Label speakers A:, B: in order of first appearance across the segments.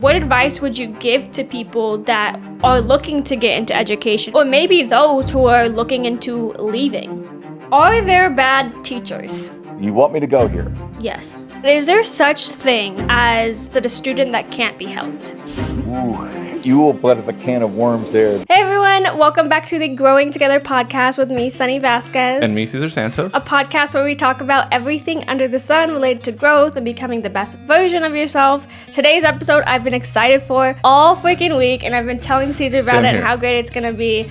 A: What advice would you give to people that are looking to get into education, or maybe those who are looking into leaving? Are there bad teachers?
B: You want me to go here?
A: Yes. Is there such thing as the student that can't be helped?
B: Ooh, you opened up a can of worms there.
A: Hey everyone, welcome back to the Growing Together podcast with me, Sonny Vasquez.
C: And me, Cesar Santos.
A: A podcast where we talk about everything under the sun related to growth and becoming the best version of yourself. Today's episode I've been excited for all freaking week, and I've been telling Cesar about it and how great it's gonna be.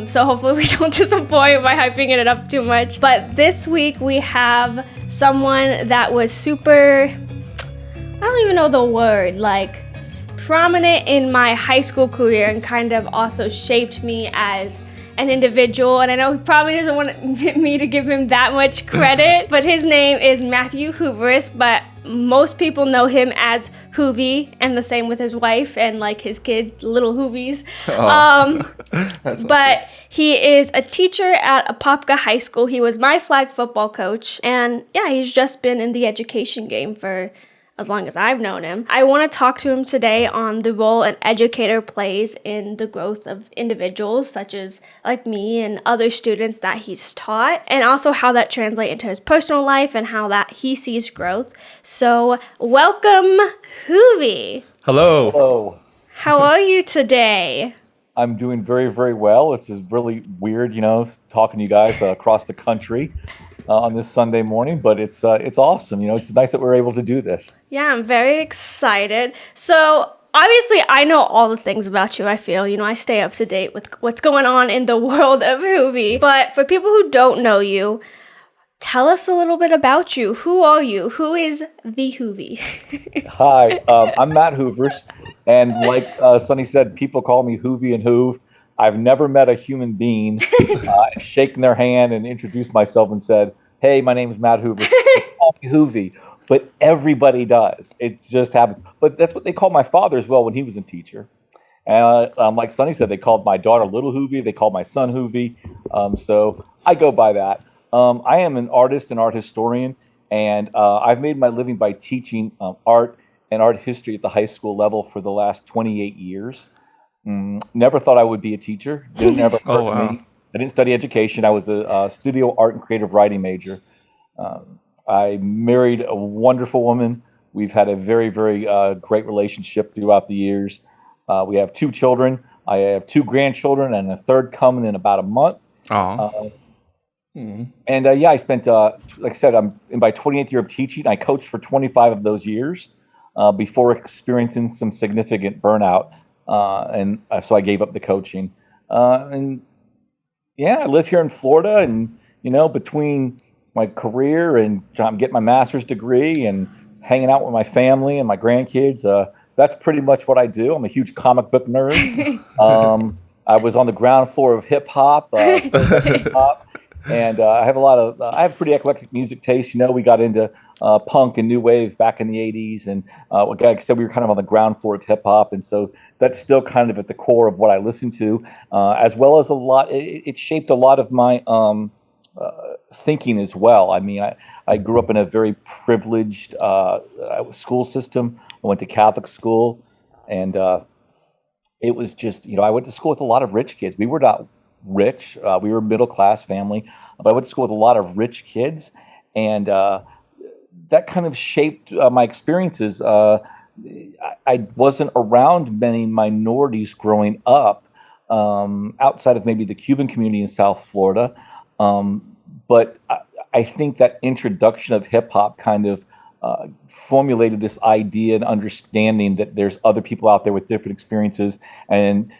A: So hopefully we don't disappoint by hyping it up too much. But this week we have someone that was super, I don't even know the word, prominent in my high school career and kind of also shaped me as an individual. And I know he probably doesn't want me to give him that much credit, but his name is Matthew Houvourous, but most people know him as Houvi, and the same with his wife and his kid, little Hoovies. But he is a teacher at Apopka High School. He was my flag football coach, and yeah, he's just been in the education game for as long as I've known him. I want to talk to him today on the role an educator plays in the growth of individuals such as me and other students that he's taught, and also how that translates into his personal life and how that he sees growth. So welcome, Houvi.
C: Hello.
B: Hello.
A: How are you today?
B: I'm doing very, very well. It's really weird, talking to you guys across the country on this Sunday morning, but it's awesome. It's nice that we're able to do this.
A: Yeah, I'm very excited. So obviously I know all the things about you, I feel. I stay up to date with what's going on in the world of Houvi. But for people who don't know you, tell us a little bit about you. Who are you? Who is the Houvi?
B: Hi, I'm Matt Houvourous, and like Sonny said, people call me Houvi and Houv. I've never met a human being, shaken their hand and introduced myself and said, "Hey, my name is Matt Houvourous." They call me Houvi, but everybody does. It just happens. But that's what they called my father as well when he was a teacher. And like Sonny said, they called my daughter Little Houvi. They called my son Houvi. So I go by that. I am an artist and art historian, and I've made my living by teaching art and art history at the high school level for the last 28 years. Never thought I would be a teacher. Didn't never occur to me. I didn't study education. I was a studio art and creative writing major. I married a wonderful woman. We've had a very, very great relationship throughout the years. We have 2 children. I have 2 grandchildren and a third coming in about a month. And I spent, like I said, I'm in my 28th year of teaching. I coached for 25 of those years before experiencing some significant burnout. So I gave up the coaching. I live here in Florida, and, between my career and I'm getting my master's degree and hanging out with my family and my grandkids, that's pretty much what I do. I'm a huge comic book nerd. I was on the ground floor of hip hop, and I have pretty eclectic music taste. We got into punk and new wave back in the 80s, and like I said, we were kind of on the ground floor of hip hop, and so that's still kind of at the core of what I listen to, as well as it shaped a lot of my thinking as well. I mean, I grew up in a very privileged school system. I went to Catholic school, and it was just, I went to school with a lot of rich kids. We were not rich. We were a middle-class family, but I went to school with a lot of rich kids, and that kind of shaped my experiences. I wasn't around many minorities growing up, outside of maybe the Cuban community in South Florida, but I think that introduction of hip-hop kind of formulated this idea and understanding that there's other people out there with different experiences, and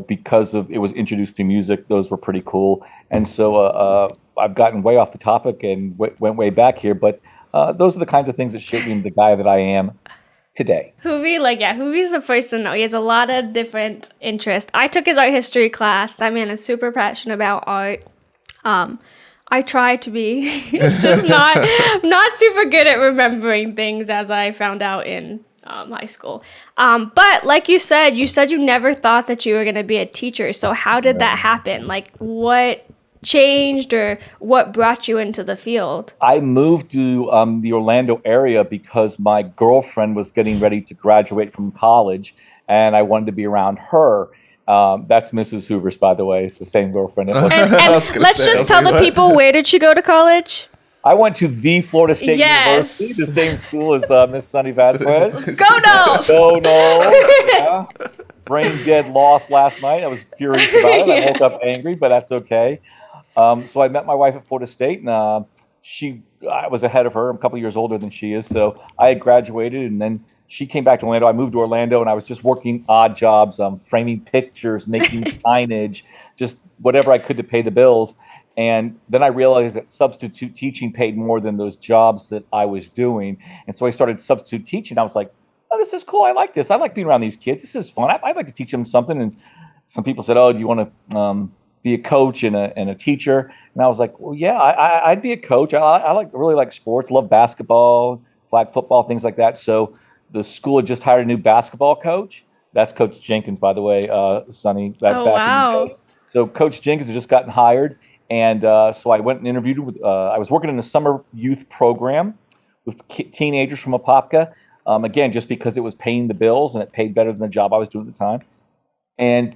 B: because of it was introduced to music, those were pretty cool. And so I've gotten way off the topic and went way back here, but those are the kinds of things that shaped me into the guy that I am today.
A: Houvi, Houvi's the first to know. He has a lot of different interests. I took his art history class. That man is super passionate about art. I try to be. It's just not super good at remembering things, as I found out in high school. But like you said you never thought that you were going to be a teacher. So how did that happen? What changed, or what brought you into the field?
B: I moved to the Orlando area because my girlfriend was getting ready to graduate from college, and I wanted to be around her. That's Mrs. Hooverus, by the way. It's the same girlfriend.
A: And let's just tell the people, where did she go to college?
B: I went to the Florida State
A: Yes.
B: University, the same school as Miss Sonny Vasquez.
A: Go Noles!
B: Yeah. Brain dead loss last night. I was furious about it. I woke up angry, but that's okay. So I met my wife at Florida State, and I was ahead of her. I'm a couple years older than she is. So I had graduated, and then she came back to Orlando. I moved to Orlando, and I was just working odd jobs, framing pictures, making signage, just whatever I could to pay the bills. And then I realized that substitute teaching paid more than those jobs that I was doing. And so I started substitute teaching. I was like, oh, this is cool. I like this. I like being around these kids. This is fun. I'd like to teach them something. And some people said, oh, do you want to be a coach and a teacher? And I was like, well, yeah, I'd be a coach. I really like sports, love basketball, flag football, things like that. So the school had just hired a new basketball coach. That's Coach Jenkins, by the way, Sonny. Back in the day. So Coach Jenkins had just gotten hired. And so I went and interviewed with, I was working in a summer youth program with teenagers from Apopka. Again, just because it was paying the bills and it paid better than the job I was doing at the time. And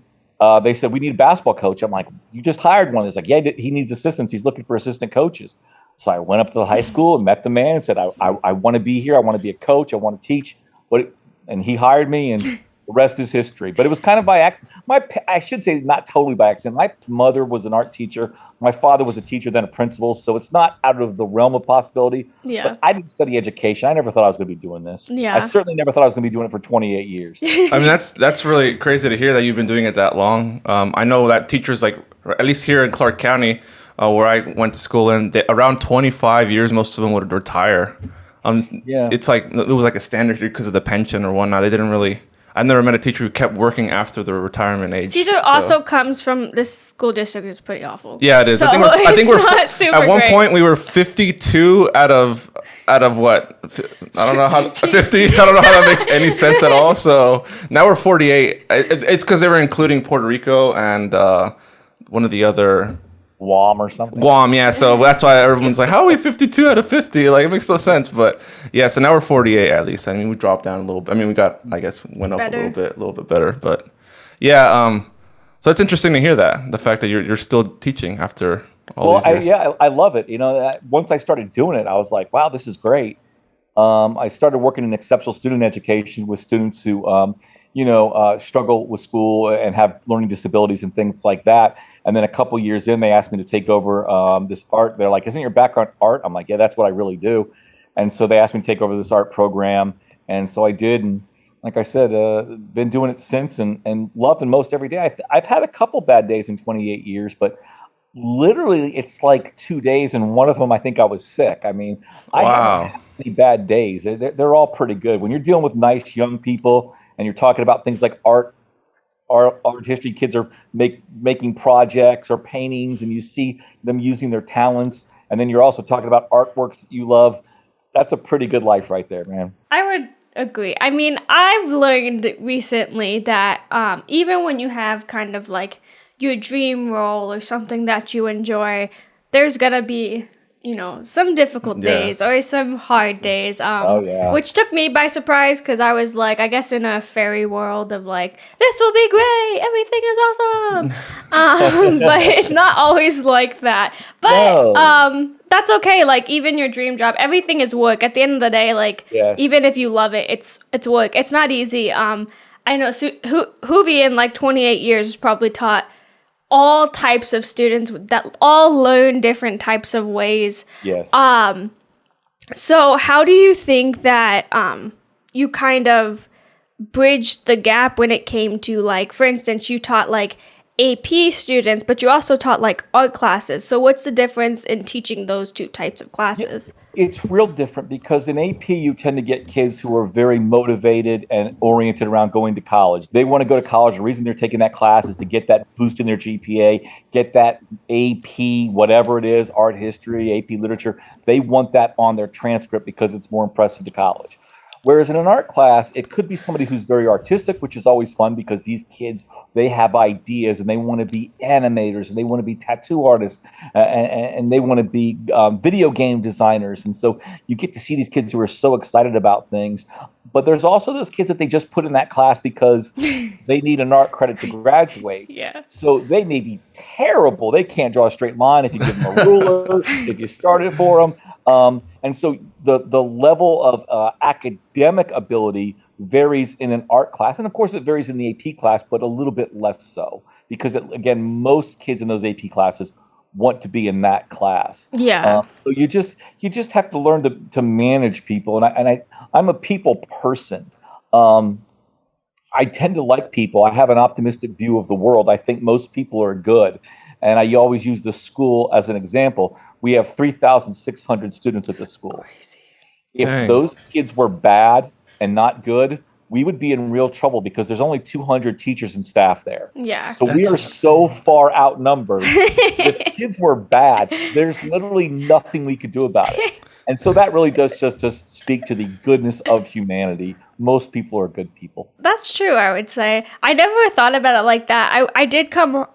B: they said, we need a basketball coach. I'm like, you just hired one. It's like, yeah, he needs assistants. He's looking for assistant coaches. So I went up to the high school and met the man and said, I want to be here. I want to be a coach. I want to teach. And he hired me, and the rest is history. But it was kind of by accident. I should say not totally by accident. My mother was an art teacher. My father was a teacher, then a principal. So it's not out of the realm of possibility.
A: Yeah.
B: But I didn't study education. I never thought I was going to be doing this.
A: Yeah.
B: I certainly never thought I was going to be doing it for 28 years.
C: I mean, that's really crazy to hear that you've been doing it that long. I know that teachers, like, at least here in Clark County, where I went to school in, around 25 years, most of them would retire. It's like, it was like a standard because of the pension or whatnot. They didn't really... I've never met a teacher who kept working after the retirement age.
A: Caesar also comes from this school district is pretty awful.
C: Yeah, it is.
A: So
C: I think we're
A: not super
C: at one
A: great.
C: point we were 52 out of what? I don't know how 50. I don't know how that makes any sense at all. So now we're 48. It's because they were including Puerto Rico and one of the other.
B: Guam or something.
C: Guam, yeah. So that's why everyone's like, how are we 52 out of 50? Like, it makes no sense. But yeah, so now we're 48 at least. I mean, we dropped down a little bit. I mean, went up better. a little bit better. But yeah, so it's interesting to hear that, the fact that you're still teaching after all these years.
B: I love it. You know, once I started doing it, I was like, wow, this is great. I started working in exceptional student education with students who, struggle with school and have learning disabilities and things like that. And then a couple years in, they asked me to take over this art. They're like, isn't your background art? I'm like, yeah, that's what I really do. And so they asked me to take over this art program. And so I did. And like I said, been doing it since and love the most every day. I've had a couple bad days in 28 years, but literally it's like 2 days. And one of them, I think I was sick. I mean, I haven't had any bad days. They're all pretty good. When you're dealing with nice young people and you're talking about things like art history, kids are making projects or paintings, and you see them using their talents, and then you're also talking about artworks that you love. That's a pretty good life right there, man.
A: I would agree. I mean, I've learned recently that even when you have kind of like your dream role or something that you enjoy, there's gonna be some difficult days or some hard days, which took me by surprise because I was like, I guess in a fairy world of like, this will be great, everything is awesome. But it's not always like that. But that's okay. Like, even your dream job, everything is work. At the end of the day, like, even if you love it, it's work. It's not easy. I know Houvi in like 28 years has probably taught all types of students that all learn different types of ways.
B: Yes.
A: So how do you think that you kind of bridged the gap when it came to, like, for instance, you taught like AP students, but you also taught like art classes. So what's the difference in teaching those two types of classes?
B: It's real different because in AP, you tend to get kids who are very motivated and oriented around going to college. They want to go to college. The reason they're taking that class is to get that boost in their GPA, get that AP, whatever it is, art history, AP literature. They want that on their transcript because it's more impressive to college. Whereas in an art class, it could be somebody who's very artistic, which is always fun because these kids, they have ideas and they want to be animators and they want to be tattoo artists and they want to be video game designers. And so you get to see these kids who are so excited about things. But there's also those kids that they just put in that class because they need an art credit to graduate.
A: Yeah.
B: So they may be terrible. They can't draw a straight line if you give them a ruler, if you start it for them. And so the level of academic ability varies in an art class. And of course, it varies in the AP class, but a little bit less so. Because, again, most kids in those AP classes want to be in that class.
A: Yeah.
B: So you just have to learn to manage people. And I'm a people person. I tend to like people. I have an optimistic view of the world. I think most people are good. And I always use the school as an example. We have 3,600 students at the school.
A: Crazy.
B: If those kids were bad and not good, we would be in real trouble because there's only 200 teachers and staff there.
A: Yeah.
B: So we are so far outnumbered. If kids were bad, there's literally nothing we could do about it. And so that really does just speak to the goodness of humanity. Most people are good people.
A: That's true, I would say. I never thought about it like that. I did come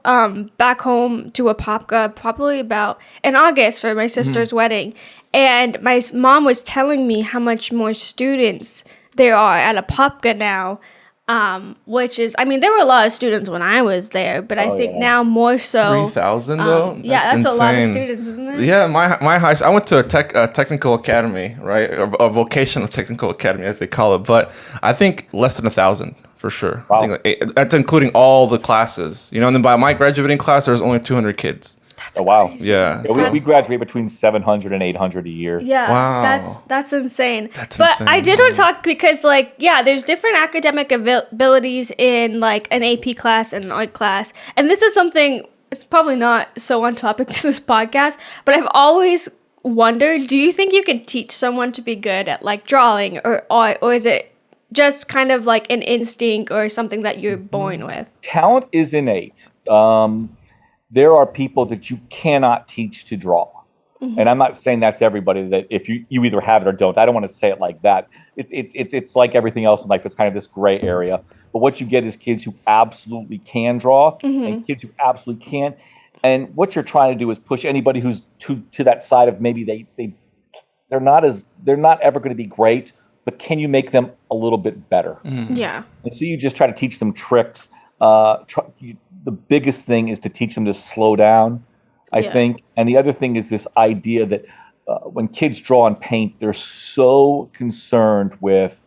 A: back home to Apopka probably about in August for my sister's wedding. And my mom was telling me how much more students there are at Apopka now, which is, I mean, there were a lot of students when I was there, but I think now more so.
C: 3,000 though?
A: That's
C: insane.
A: a lot of students, isn't it?
C: Yeah, my high. I went to a technical academy, right? A vocational technical academy, as they call it. But I think less than 1,000 for sure.
B: Wow.
C: I think that's including all the classes. And then by my graduating class, there was only 200 kids.
A: That's
B: wow.
A: crazy.
C: Yeah.
B: We graduate between 700 and 800 a year.
A: Yeah,
C: Wow.
A: that's insane.
C: That's
A: but
C: insane.
A: I did want to talk because, there's different academic abilities in, an AP class and an art class. And this is something, it's probably not so on topic to this podcast, but I've always wondered, do you think you can teach someone to be good at, drawing or art, or is it just kind of like an instinct or something that you're born with?
B: Talent is innate. There are people that you cannot teach to draw. Mm-hmm. And I'm not saying that's everybody, that if you either have it or don't. I don't want to say it like that. It's like everything else in life. It's kind of this gray area. But what you get is kids who absolutely can draw and kids who absolutely can't. And what you're trying to do is push anybody who's to that side of maybe they're not ever going to be great, but can you make them a little bit better?
A: Mm. Yeah.
B: And so you just try to teach them tricks. The biggest thing is to teach them to slow down, I think. And the other thing is this idea that when kids draw and paint, they're so concerned with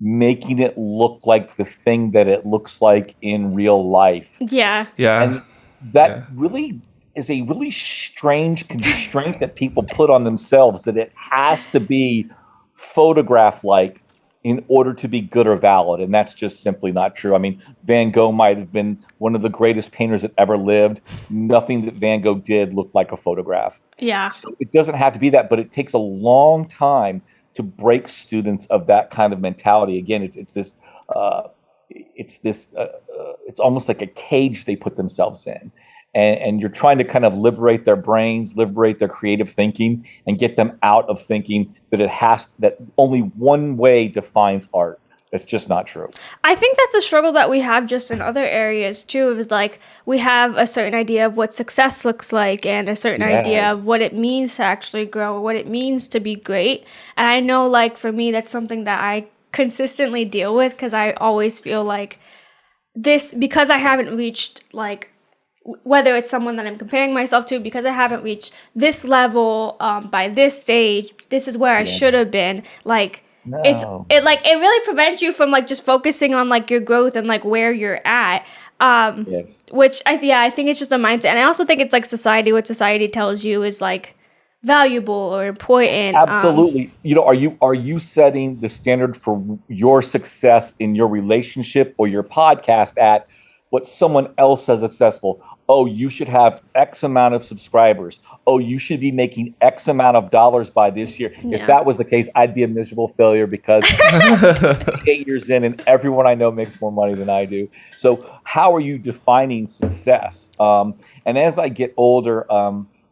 B: making it look like the thing that it looks like in real life.
A: Yeah.
C: Yeah.
B: And that really is a really strange constraint that people put on themselves, that it has to be photograph-like in order to be good or valid. And that's just simply not true. I mean, Van Gogh might have been one of the greatest painters that ever lived. Nothing that Van Gogh did looked like a photograph.
A: Yeah.
B: So it doesn't have to be that, but it takes a long time to break students of that kind of mentality. Again, it's almost like a cage they put themselves in. And you're trying to kind of liberate their brains, liberate their creative thinking, and get them out of thinking that only one way defines art. It's just not true.
A: I think that's a struggle that we have just in other areas too. It was we have a certain idea of what success looks like and a certain idea of what it means to actually grow, what it means to be great. And I know for me, that's something that I consistently deal with because I always feel like this, because I haven't reached whether it's someone that I'm comparing myself to, because I haven't reached this level by this stage, this is where I should have been.
B: No.
A: It really prevents you from just focusing on your growth and where you're at. Which I think it's just a mindset, and I also think it's society. What society tells you is valuable or important.
B: Absolutely. Are you setting the standard for your success in your relationship or your podcast at what someone else says successful? Oh, you should have X amount of subscribers. Oh, you should be making X amount of dollars by this year. Yeah. If that was the case, I'd be a miserable failure because 8 years in and everyone I know makes more money than I do. So how are you defining success? And as I get older,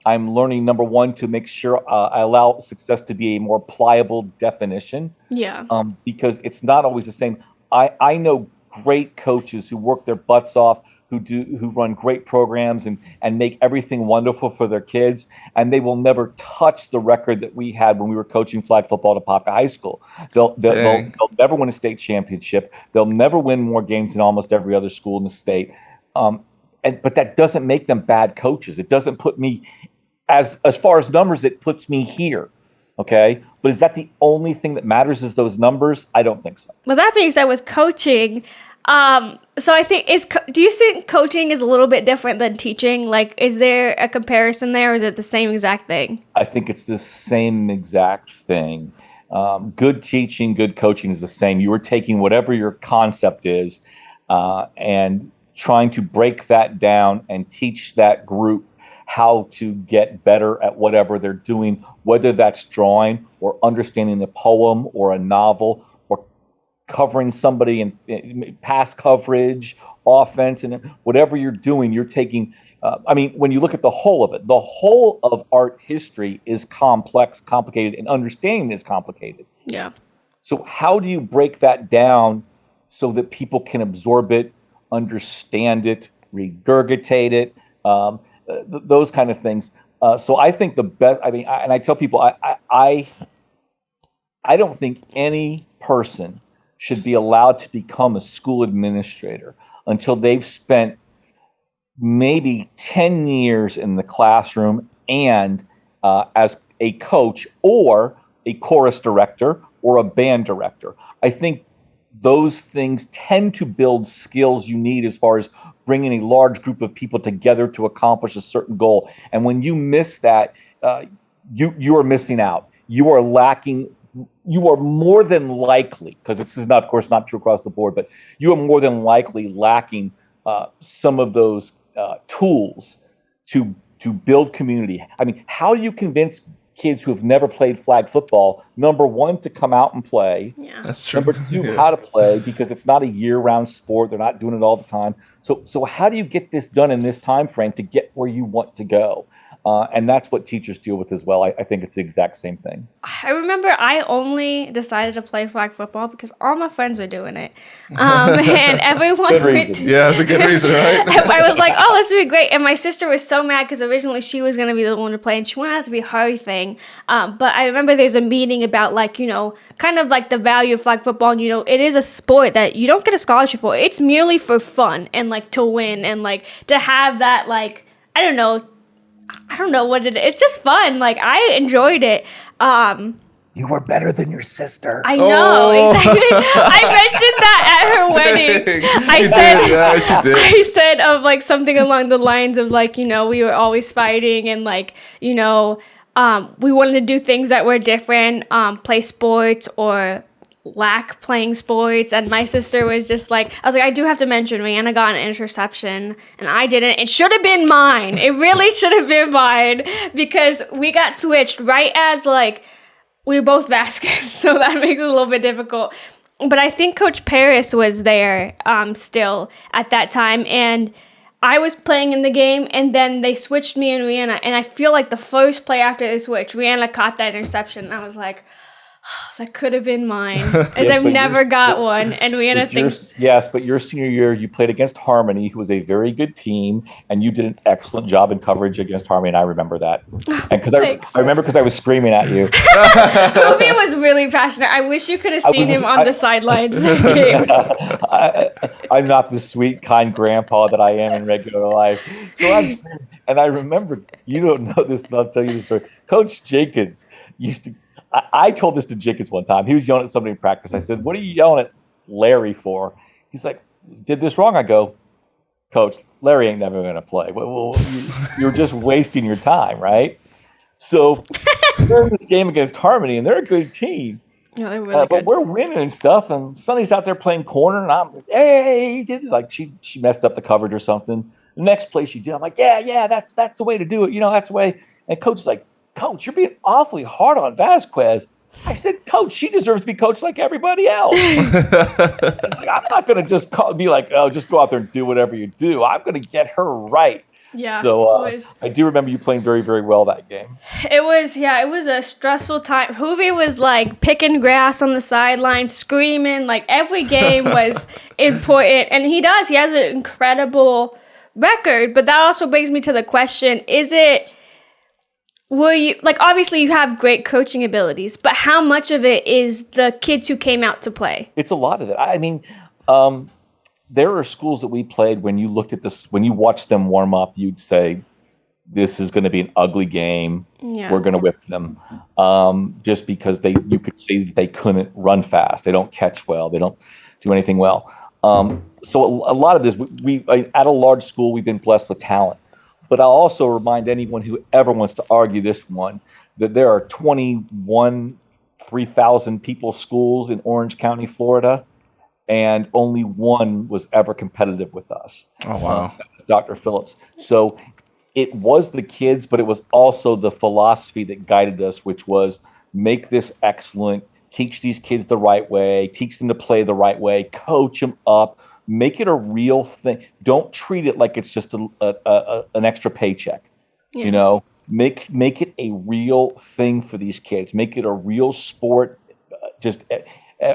B: I'm learning, number one, to make sure I allow success to be a more pliable definition.
A: Yeah.
B: Because it's not always the same. I know great coaches who work their butts off, who run great programs and make everything wonderful for their kids, and they will never touch the record that we had when we were coaching flag football at Apopka High School. They'll never win a state championship. They'll never win more games than almost every other school in the state. But that doesn't make them bad coaches. It doesn't put me, as far as numbers, it puts me here. Okay, but is that the only thing that matters? Is those numbers? I don't think so.
A: Well, that being said, with coaching, so I think do you think coaching is a little bit different than teaching? Like, is there a comparison there, or is it the same exact thing?
B: I think it's the same exact thing. Good teaching, good coaching is the same. You are taking whatever your concept is and trying to break that down and teach that group how to get better at whatever they're doing, whether that's drawing or understanding a poem or a novel or covering somebody in pass coverage, offense, and whatever you're doing, you're taking, when you look at the whole of it, the whole of art history is complex, complicated, and understanding is complicated.
A: Yeah.
B: So how do you break that down so that people can absorb it, understand it, regurgitate it, those kind of things. So I think the best, and I tell people, I don't think any person should be allowed to become a school administrator until they've spent maybe 10 years in the classroom and as a coach or a chorus director or a band director. I think those things tend to build skills you need as far as bringing a large group of people together to accomplish a certain goal. And when you miss that, you are missing out. You are lacking. You are more than likely, because this is not, of course, not true across the board, but you are more than likely lacking some of those tools to build community. How do you convince kids who have never played flag football, number one, to come out and play?
A: Yeah.
C: That's true.
B: Number two, how to play, because it's not a year-round sport. They're not doing it all the time. So how do you get this done in this time frame to get where you want to go? And that's what teachers deal with as well. I think it's the exact same thing.
A: I remember I only decided to play flag football because all my friends were doing it. And everyone
B: Good reason.
C: Yeah, that's a good reason, right?
A: I was like, oh, this would be great. And my sister was so mad because originally she was going to be the one to play and she wanted it to be her thing. But I remember there's a meeting about kind of like the value of flag football. And, it is a sport that you don't get a scholarship for. It's merely for fun and to win and to have that, I don't know what it is. It's just fun. I enjoyed it.
B: You were better than your sister.
A: I know, exactly. I mentioned that at her wedding. I said of something along the lines of we were always fighting and we wanted to do things that were different, play sports or lack playing sports. And my sister was just I was like, I do have to mention Rihanna got an interception and I didn't. It should have been mine. It really should have been mine because we got switched right as we were both Vasquez, so that makes it a little bit difficult. But I think Coach Paris was there still at that time, and I was playing in the game, and then they switched me and Rihanna, and I feel like the first play after they switched, Rihanna caught that interception, and I was like, oh, that could have been mine, as I've never got one, and Rihanna thinks...
B: Yes, but your senior year, you played against Harmony, who was a very good team, and you did an excellent job in coverage against Harmony, and I remember that. And because I remember because I was screaming at you.
A: Houvi was really passionate. I wish you could have seen him on the sidelines.
B: I'm not the sweet, kind grandpa that I am in regular life. So I'm screaming, and I remember, you don't know this, but I'll tell you the story. Coach Jenkins used to... I told this to Jenkins one time. He was yelling at somebody in practice. I said, what are you yelling at Larry for? He's like, did this wrong? I go, Coach, Larry ain't never going to play. Well, you're just wasting your time, right? So we're in this game against Harmony, and they're a good team.
A: Yeah, they're really good.
B: But we're winning and stuff, and Sonny's out there playing corner, and I'm like, hey, she messed up the coverage or something. The next play she did, I'm like, yeah, that's the way to do it. That's the way. And Coach is like, Coach, you're being awfully hard on Vasquez. I said, Coach, she deserves to be coached like everybody else. I'm not going to just be like, oh, just go out there and do whatever you do. I'm going to get her right.
A: Yeah.
B: So I do remember you playing very, very well that game.
A: It was a stressful time. Hoovi was like picking grass on the sideline, screaming. Like every game was important. And he has an incredible record. But that also brings me to the question, will you, like, obviously you have great coaching abilities, but how much of it is the kids who came out to play?
B: It's a lot of it. I mean, there are schools that we played when you looked at this, when you watched them warm up, you'd say, this is going to be an ugly game. Yeah. We're going to whip them. Just because you could see that they couldn't run fast. They don't catch well. They don't do anything well. So a lot of this, we at a large school, we've been blessed with talent. But I'll also remind anyone who ever wants to argue this one, that there are 21 3,000 people schools in Orange County, Florida, and only one was ever competitive with us.
C: Oh, wow.
B: Dr. Phillips. So it was the kids, but it was also the philosophy that guided us, which was make this excellent, teach these kids the right way, teach them to play the right way, coach them up, make it a real thing. Don't treat it like it's just an extra paycheck. Yeah. You know, make it a real thing for these kids. Make it a real sport. Just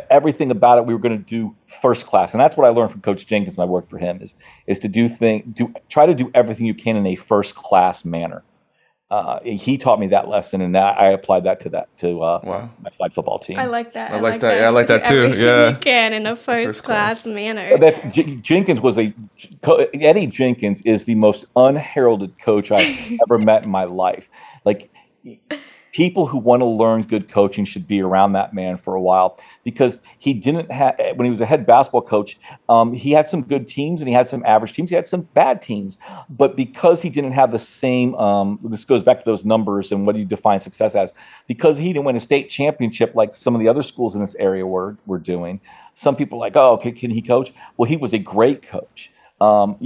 B: everything about it we were going to do first class. And that's what I learned from Coach Jenkins when I worked for him is to try to do everything you can in a first class manner. He taught me that lesson, and I applied that to my flag football team.
A: I like that.
C: I like that. Yeah, I like that too. Yeah,
A: you can in a first class manner.
B: Jenkins Eddie Jenkins is the most unheralded coach I've ever met in my life. Like, people who want to learn good coaching should be around that man for a while, because he didn't have, when he was a head basketball coach, he had some good teams and he had some average teams. He had some bad teams, but because he didn't have the same, this goes back to those numbers and what do you define success as, because he didn't win a state championship like some of the other schools in this area were doing. Some people are like, oh, okay, can he coach? Well, he was a great coach. When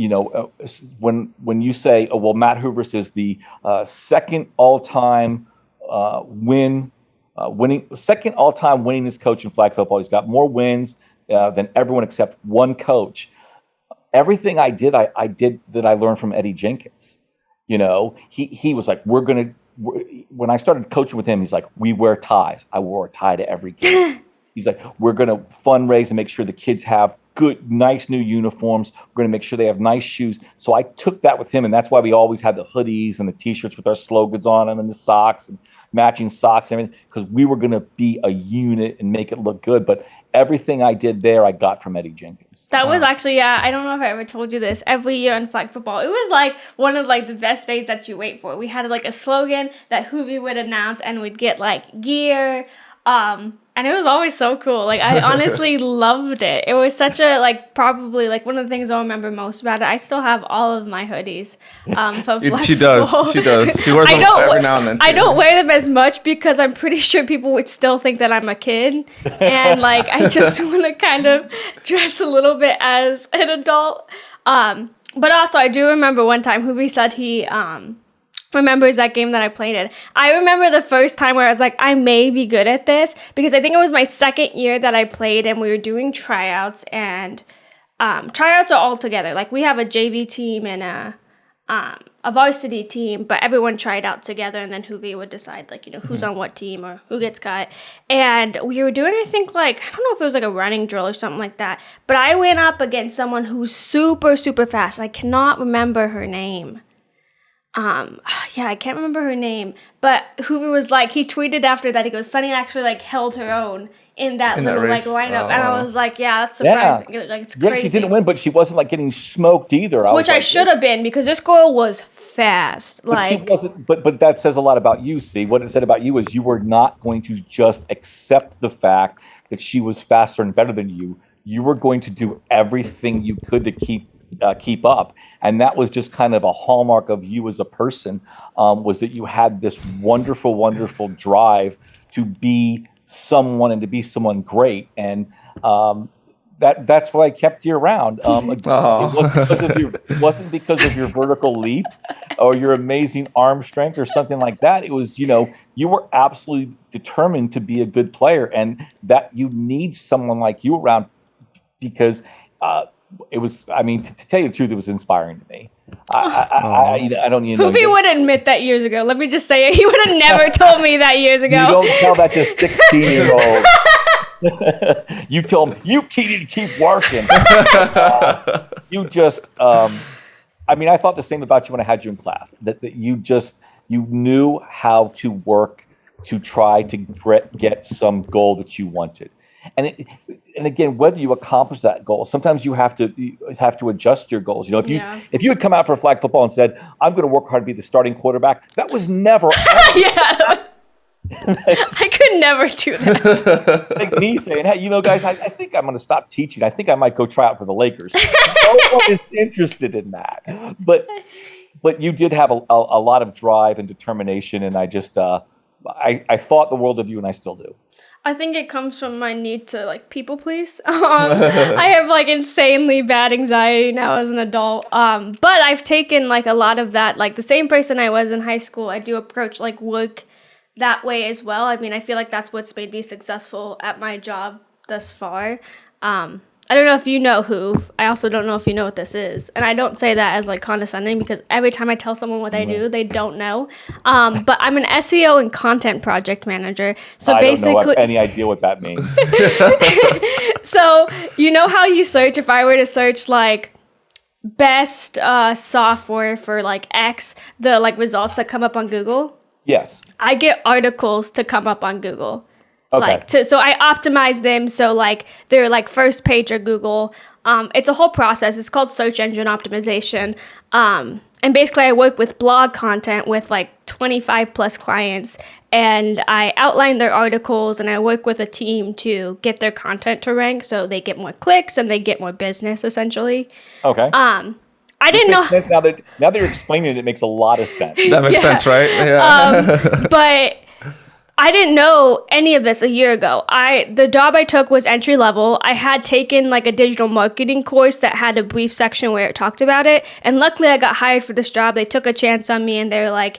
B: you say, oh, well, Matt Houvourous is the second all-time second all-time winningest coach in flag football. He's got more wins than everyone except one coach. Everything I did that I learned from Eddie Jenkins. You know, he was like, when I started coaching with him, he's like, we wear ties. I wore a tie to every game. He's like, we're going to fundraise and make sure the kids have good, nice new uniforms. We're going to make sure they have nice shoes. So I took that with him, and that's why we always had the hoodies and the T-shirts with our slogans on them and the socks and matching socks and everything, because we were going to be a unit and make it look good. But everything I did there, I got from Eddie Jenkins.
A: That was actually, I don't know if I ever told you this, every year in flag football, it was like one of like the best days that you wait for. We had like a slogan that Hoovi would announce, and we'd get like gear. And it was always so cool. Like, I honestly loved it. It was such a, like, probably, like, one of the things I'll remember most about it. I still have all of my hoodies from flag
C: She does. She wears them every now and then, too.
A: I don't wear them as much because I'm pretty sure people would still think that I'm a kid. And, like, I just want to kind of dress a little bit as an adult. But also, I do remember one time Hoovi said he remembers that game that I played in. I remember the first time where I was like, I may be good at this, because I think it was my second year that I played, and we were doing tryouts, and tryouts are all together. Like, we have a JV team and a varsity team, but everyone tried out together, and then Hoovi would decide, like, you know, who's on what team or who gets cut. And we were doing, I think, like, I don't know if it was like a running drill or something like that, but I went up against someone who's super, super fast. I cannot remember her name. I can't remember her name, but Hoover was like, he tweeted after that, he goes, Sonny actually like held her own in that little like lineup, and I was like, yeah, that's surprising. Yeah. Like, it's crazy.
B: Yeah, she didn't win, but she wasn't like getting smoked either.
A: Which I should have been, because this girl was fast.
B: But she wasn't. But that says a lot about you. See, what it said about you is you were not going to just accept the fact that she was faster and better than you. You were going to do everything you could to keep up. And that was just kind of a hallmark of you as a person, was that you had this wonderful, wonderful drive to be someone and to be someone great. And that's why I kept you around. It wasn't because of your vertical leap or your amazing arm strength or something like that. It was, you were absolutely determined to be a good player, and that you need someone like you around, because it was, I mean, to tell you the truth, it was inspiring to me. I don't even know.
A: Houvi would admit that years ago. Let me just say it. He would have never told me that years ago.
B: You don't tell that to 16-year-olds. You tell them, you need to keep working. You just, I thought the same about you when I had you in class, that you knew how to work to try to get some goal that you wanted. And again, whether you accomplish that goal, sometimes you have to adjust your goals. If you had come out for flag football and said, I'm going to work hard to be the starting quarterback, that was never ever.
A: I could never do that.
B: Like me saying, hey, guys, I think I'm going to stop teaching. I think I might go try out for the Lakers. No one is interested in that. But you did have a lot of drive and determination, and I just I thought the world of you, and I still do.
A: I think it comes from my need to people please. I have insanely bad anxiety now as an adult. But I've taken a lot of that, the same person I was in high school. I do approach work that way as well. I feel like that's what's made me successful at my job thus far. I don't know if you know Hoof. I also don't know if you know what this is. And I don't say that as condescending, because every time I tell someone what I do, they don't know. But I'm an SEO and content project manager. So
B: I
A: basically,
B: don't have any idea what that means.
A: So you know how you search, if I were to search best software for X, the results that come up on Google?
B: Yes.
A: I get articles to come up on Google.
B: Okay.
A: So I optimize them so they're first page of Google. It's a whole process. It's called search engine optimization. And basically I work with blog content with 25 plus clients, and I outline their articles, and I work with a team to get their content to rank so they get more clicks and they get more business essentially.
B: Okay.
A: I didn't know.
B: Now that you're explaining it makes a lot of sense.
C: That makes sense, right? Yeah.
A: But I didn't know any of this a year ago. The job I took was entry level. I had taken a digital marketing course that had a brief section where it talked about it. And luckily I got hired for this job. They took a chance on me, and they were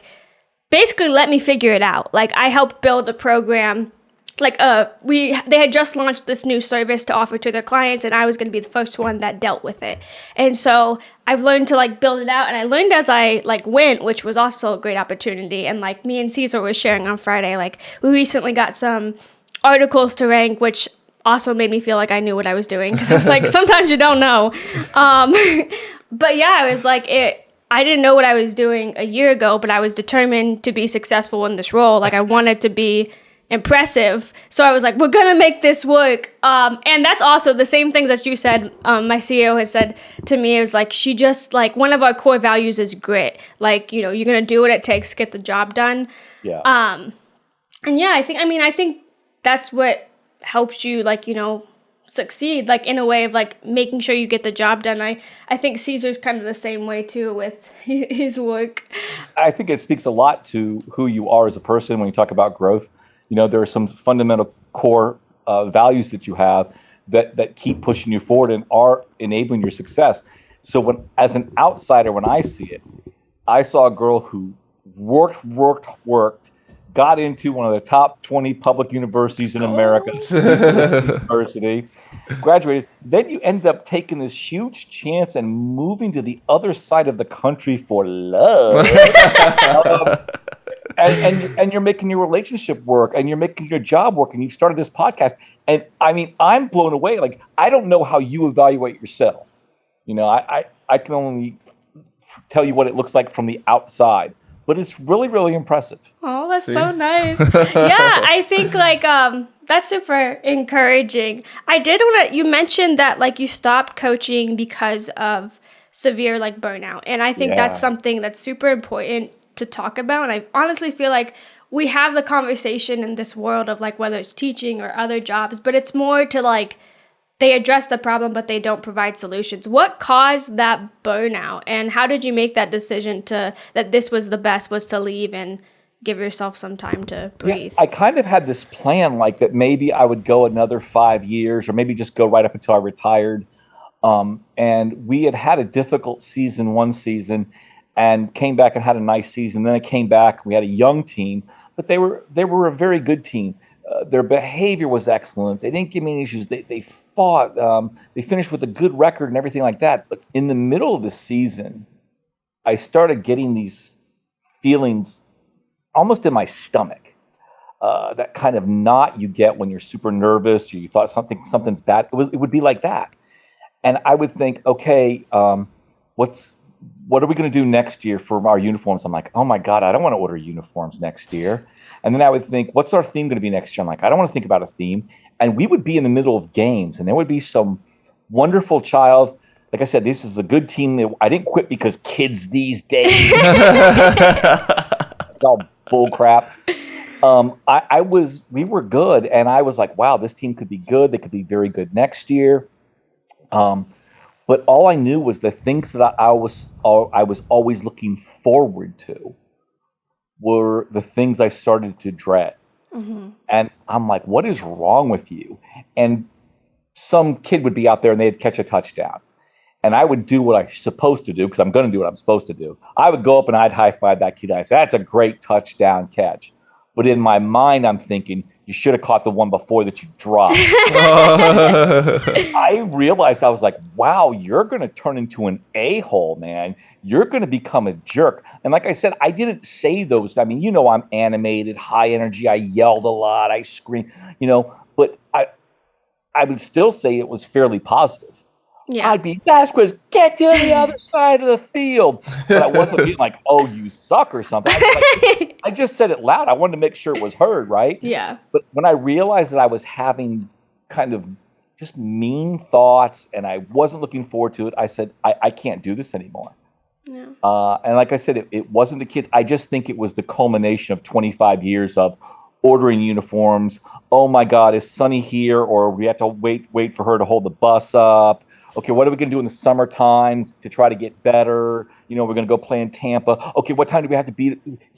A: basically let me figure it out. I helped build a program. They had just launched this new service to offer to their clients, and I was going to be the first one that dealt with it. And so I've learned to build it out, and I learned as I went, which was also a great opportunity. And me and Caesar were sharing on Friday, we recently got some articles to rank, which also made me feel like I knew what I was doing, because I was sometimes you don't know. But yeah, I was I didn't know what I was doing a year ago, but I was determined to be successful in this role. I wanted to be impressive. So I was we're gonna make this work. And that's also the same things that you said. My CEO has said to me, it was she just one of our core values is grit. You're gonna do what it takes to get the job done.
B: Yeah.
A: And yeah, I think that's what helps you succeed, in a way of making sure you get the job done. I think Caesar's kind of the same way too with his work.
B: I think it speaks a lot to who you are as a person when you talk about growth. There are some fundamental core values that you have that keep pushing you forward and are enabling your success. So as an outsider, when I see it, I saw a girl who worked, got into one of the top 20 public universities in America, university, graduated. Then you end up taking this huge chance and moving to the other side of the country for love. And you're making your relationship work, and you're making your job work, and you've started this podcast. And I'm blown away. I don't know how you evaluate yourself. I can only tell you what it looks like from the outside, but it's really, really impressive.
A: Oh, that's so nice. Yeah, I think that's super encouraging. I did want to, you mentioned that you stopped coaching because of severe burnout. And I think that's something that's super important to talk about. And I honestly feel we have the conversation in this world of whether it's teaching or other jobs, but it's more to they address the problem, but they don't provide solutions. What caused that burnout, and how did you make that decision that this was the best, was to leave and give yourself some time to breathe?
B: Yeah, I kind of had this plan that maybe I would go another 5 years, or maybe just go right up until I retired. And we had a difficult season one season, and came back and had a nice season. Then I came back. We had a young team, but they were a very good team. Their behavior was excellent. They didn't give me any issues. They fought. They finished with a good record and everything like that. But in the middle of the season, I started getting these feelings almost in my stomach. That kind of knot you get when you're super nervous or you thought something's bad. It would be like that. And I would think, okay, what are we going to do next year for our uniforms? I'm like, oh my God, I don't want to order uniforms next year. And then I would think, what's our theme going to be next year? I'm like, I don't want to think about a theme. And we would be in the middle of games and there would be some wonderful child. Like I said, this is a good team. I didn't quit because kids these days. It's all bull crap. We were good. And I was like, wow, this team could be good. They could be very good next year. But all I knew was the things that I was always looking forward to were the things I started to dread. Mm-hmm. And I'm like, what is wrong with you? And some kid would be out there and they'd catch a touchdown. And I would do what I'm supposed to do because I'm going to do what I'm supposed to do. I would go up and I'd high five that kid. I'd say, that's a great touchdown catch. But in my mind, I'm thinking, you should have caught the one before that you dropped. I realized, I was like, wow, you're going to turn into an a-hole, man. You're going to become a jerk. And like I said, I didn't say those. I mean, I'm animated, high energy. I yelled a lot. I screamed, but I would still say it was fairly positive. Yeah. I'd be, Vasquez, get to the other side of the field. But I wasn't being like, oh, you suck or something. I just said it loud. I wanted to make sure it was heard, right?
A: Yeah.
B: But when I realized that I was having kind of just mean thoughts and I wasn't looking forward to it, I said, I can't do this anymore. Yeah. And like I said, it wasn't the kids. I just think it was the culmination of 25 years of ordering uniforms. Oh, my God, is Sonny here? Or we have to wait for her to hold the bus up. Okay, what are we going to do in the summertime to try to get better? We're going to go play in Tampa. Okay, what time do we have to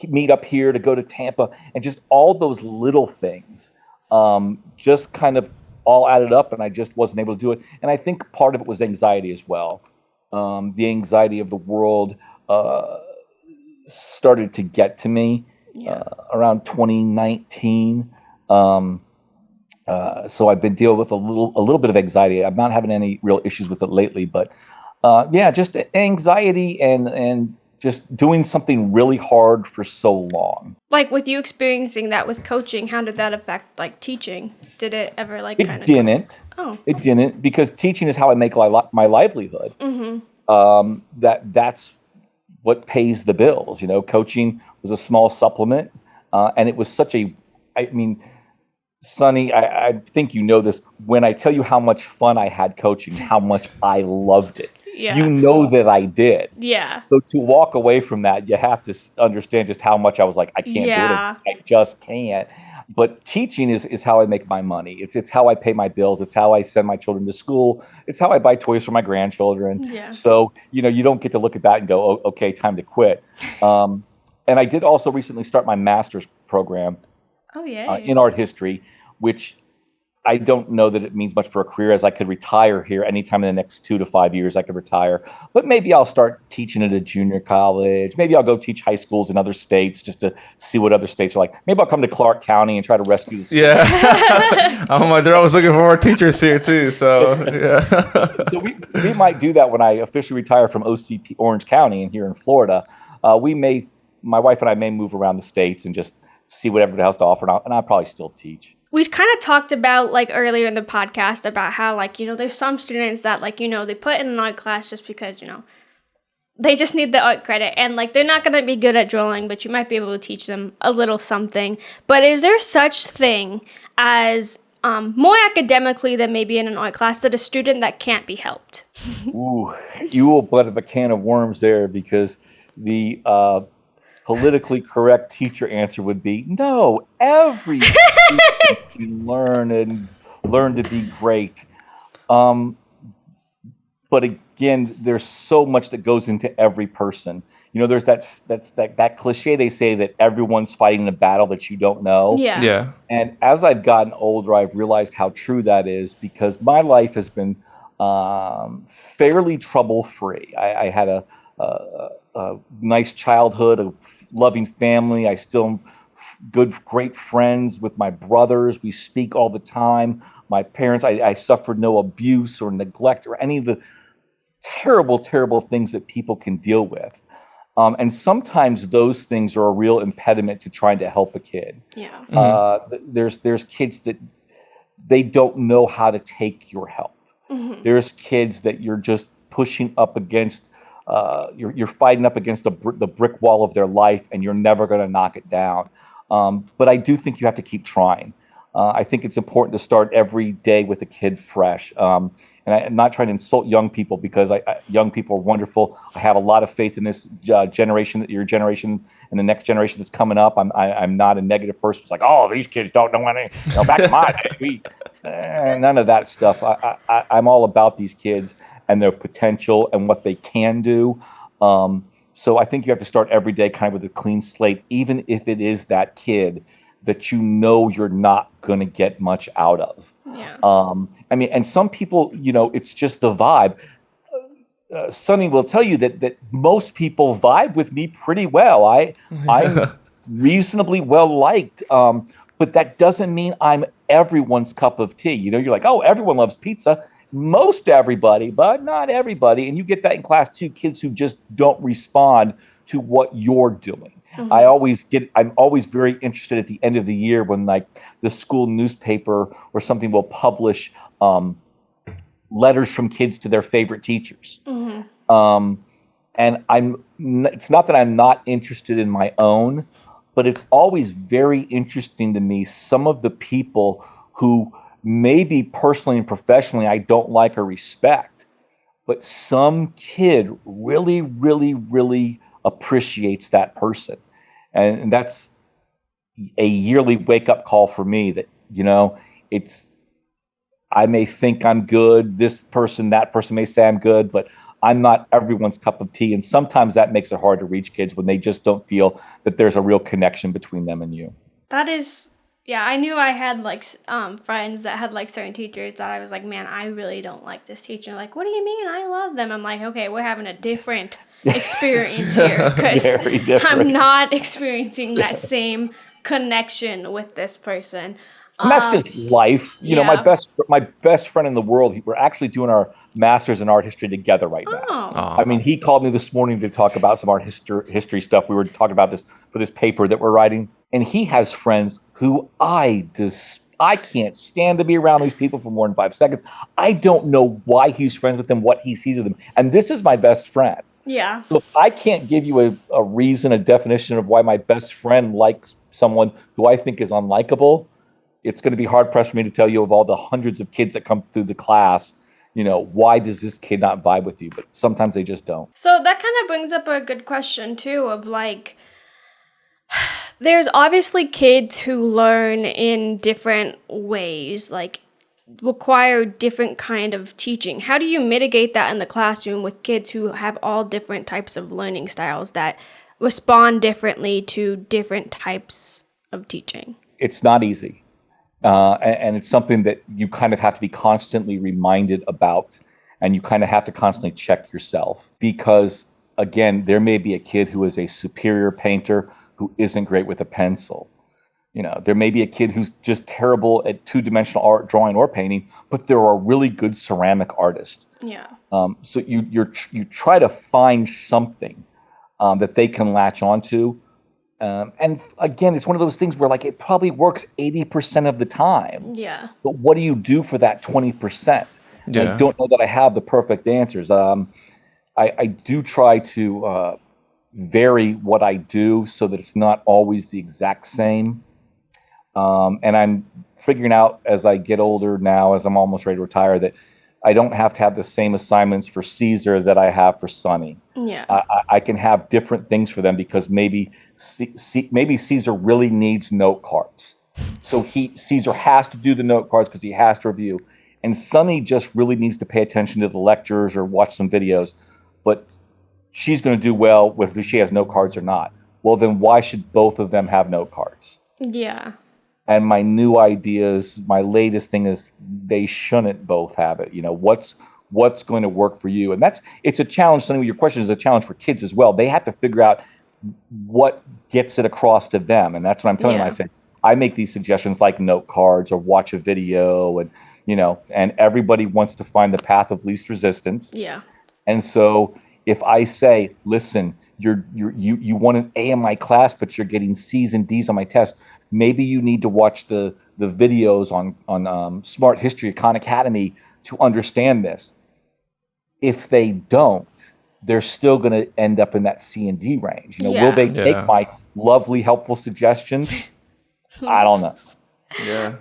B: meet up here to go to Tampa? And just all those little things just kind of all added up, and I just wasn't able to do it. And I think part of it was anxiety as well. The anxiety of the world started to get to me around 2019. So I've been dealing with a little bit of anxiety. I'm not having any real issues with it lately, but just anxiety and just doing something really hard for so long.
A: Like with you experiencing that with coaching, how did that affect like teaching? Did it ever
B: It didn't. It didn't, because teaching is how I make my livelihood. Mm-hmm. That's what pays the bills. Coaching was a small supplement, and it was such Sonny, I think you know this. When I tell you how much fun I had coaching, how much I loved it, you know that I did.
A: Yeah.
B: So to walk away from that, you have to understand just how much I was like, I can't do it. I just can't. But teaching is how I make my money. It's how I pay my bills. It's how I send my children to school. It's how I buy toys for my grandchildren. Yeah. So, you don't get to look at that and go, oh, okay, time to quit. And I did also recently start my master's program.
A: Oh, yeah.
B: In art history, which I don't know that it means much for a career, as I could retire here anytime in the next 2 to 5 years. I could retire, but maybe I'll start teaching at a junior college. Maybe I'll go teach high schools in other states just to see what other states are like. Maybe I'll come to Clark County and try to rescue the school.
C: Yeah. They're always looking for more teachers here too. So yeah.
B: So we might do that when I officially retire from OCP Orange County and here in Florida. My wife and I may move around the states and just see what everybody has to offer, and I'll probably still teach.
A: We kind of talked about, like, earlier in the podcast about how, like, there's some students that, like, they put in an art class just because, they just need the art credit. And, like, they're not going to be good at drawing, but you might be able to teach them a little something. But is there such thing as more academically than maybe in an art class that a student that can't be helped?
B: Ooh, you will let up a can of worms there, because the politically correct teacher answer would be, no, every student can learn to be great. But again, there's so much that goes into every person. There's that cliche they say that everyone's fighting a battle that you don't know.
C: Yeah.
B: And as I've gotten older, I've realized how true that is, because my life has been fairly trouble-free. I had a nice childhood, a loving family. I still am great friends with my brothers. We speak all the time. My parents, I suffered no abuse or neglect or any of the terrible, terrible things that people can deal with. And sometimes those things are a real impediment to trying to help a kid.
A: Yeah.
B: There's kids that they don't know how to take your help. There's kids that you're just pushing up against, you're fighting up against the brick wall of their life, and you're never going to knock it down. But I do think you have to keep trying. I think it's important to start every day with a kid fresh. And I'm not trying to insult young people, because young people are wonderful. I have a lot of faith in this generation, your generation, and the next generation that's coming up. I'm not a negative person. It's like, oh, these kids don't know anything. Back in my day, none of that stuff. I'm all about these kids and their potential and what they can do. So I think you have to start every day kind of with a clean slate, even if it is that kid that you're not going to get much out of.
A: Yeah.
B: And some people, it's just the vibe. Sonny will tell you that most people vibe with me pretty well. I'm reasonably well liked, but that doesn't mean I'm everyone's cup of tea. You're like, oh, everyone loves pizza. Most everybody, but not everybody. And you get that in class too, kids who just don't respond to what you're doing. I'm always very interested at the end of the year when like the school newspaper or something will publish letters from kids to their favorite teachers. And it's not that I'm not interested in my own, but it's always very interesting to me some of the people who maybe personally and professionally I don't like or respect, but some kid really, really, really appreciates that person. And that's a yearly wake-up call for me that, I may think I'm good, that person may say I'm good, but I'm not everyone's cup of tea. And sometimes that makes it hard to reach kids when they just don't feel that there's a real connection between them and you.
A: That is, yeah, I knew I had like friends that had like certain teachers that I was like, man, I really don't like this teacher. Like, what do you mean? I love them. I'm like, okay, we're having a different experience here, because I'm not experiencing that same connection with this person.
B: And that's just life. My best friend in the world, we're actually doing our master's in art history together right now. He called me this morning to talk about some art history stuff. We were talking about this for this paper that we're writing. And he has friends who I can't stand to be around these people for more than 5 seconds. I don't know why he's friends with them, what he sees of them. And this is my best friend.
A: Yeah.
B: So if I can't give you a reason, a definition of why my best friend likes someone who I think is unlikable, it's going to be hard pressed for me to tell you of all the hundreds of kids that come through the class, why does this kid not vibe with you? But sometimes they just don't.
A: So that kind of brings up a good question too of like, there's obviously kids who learn in different ways, like require different kind of teaching. How do you mitigate that in the classroom with kids who have all different types of learning styles that respond differently to different types of teaching? It's
B: not easy. And it's something that you kind of have to be constantly reminded about, and you kind of have to constantly check yourself, because again, there may be a kid who is a superior painter who isn't great with a pencil. There may be a kid who's just terrible at two-dimensional art, drawing or painting, but they're a really good ceramic artist.
A: Yeah.
B: So you try to find something that they can latch onto. And again, it's one of those things where like it probably works 80% of the time.
A: Yeah.
B: But what do you do for that 20%?
C: Yeah.
B: I don't know that I have the perfect answers. I do try to vary what I do so that it's not always the exact same. And I'm figuring out as I get older now, as I'm almost ready to retire, that I don't have to have the same assignments for Caesar that I have for Sonny.
A: Yeah.
B: I can have different things for them, because maybe Caesar really needs note cards. So Caesar has to do the note cards because he has to review. And Sonny just really needs to pay attention to the lectures or watch some videos. But she's going to do well whether she has note cards or not. Well, then why should both of them have note cards?
A: Yeah.
B: And my new ideas, my latest thing is they shouldn't both have it. What's going to work for you? And it's a challenge. Something your question is a challenge for kids as well. They have to figure out what gets it across to them. And that's what I'm telling them. I say, I make these suggestions like note cards or watch a video, and and everybody wants to find the path of least resistance.
A: Yeah.
B: And so if I say, listen, you want an A in my class, but you're getting C's and D's on my test. Maybe you need to watch the videos on Smart History at Khan Academy to understand this. If they don't, they're still going to end up in that C and D range. Will they take my lovely, helpful suggestions? I don't know.
A: Yeah.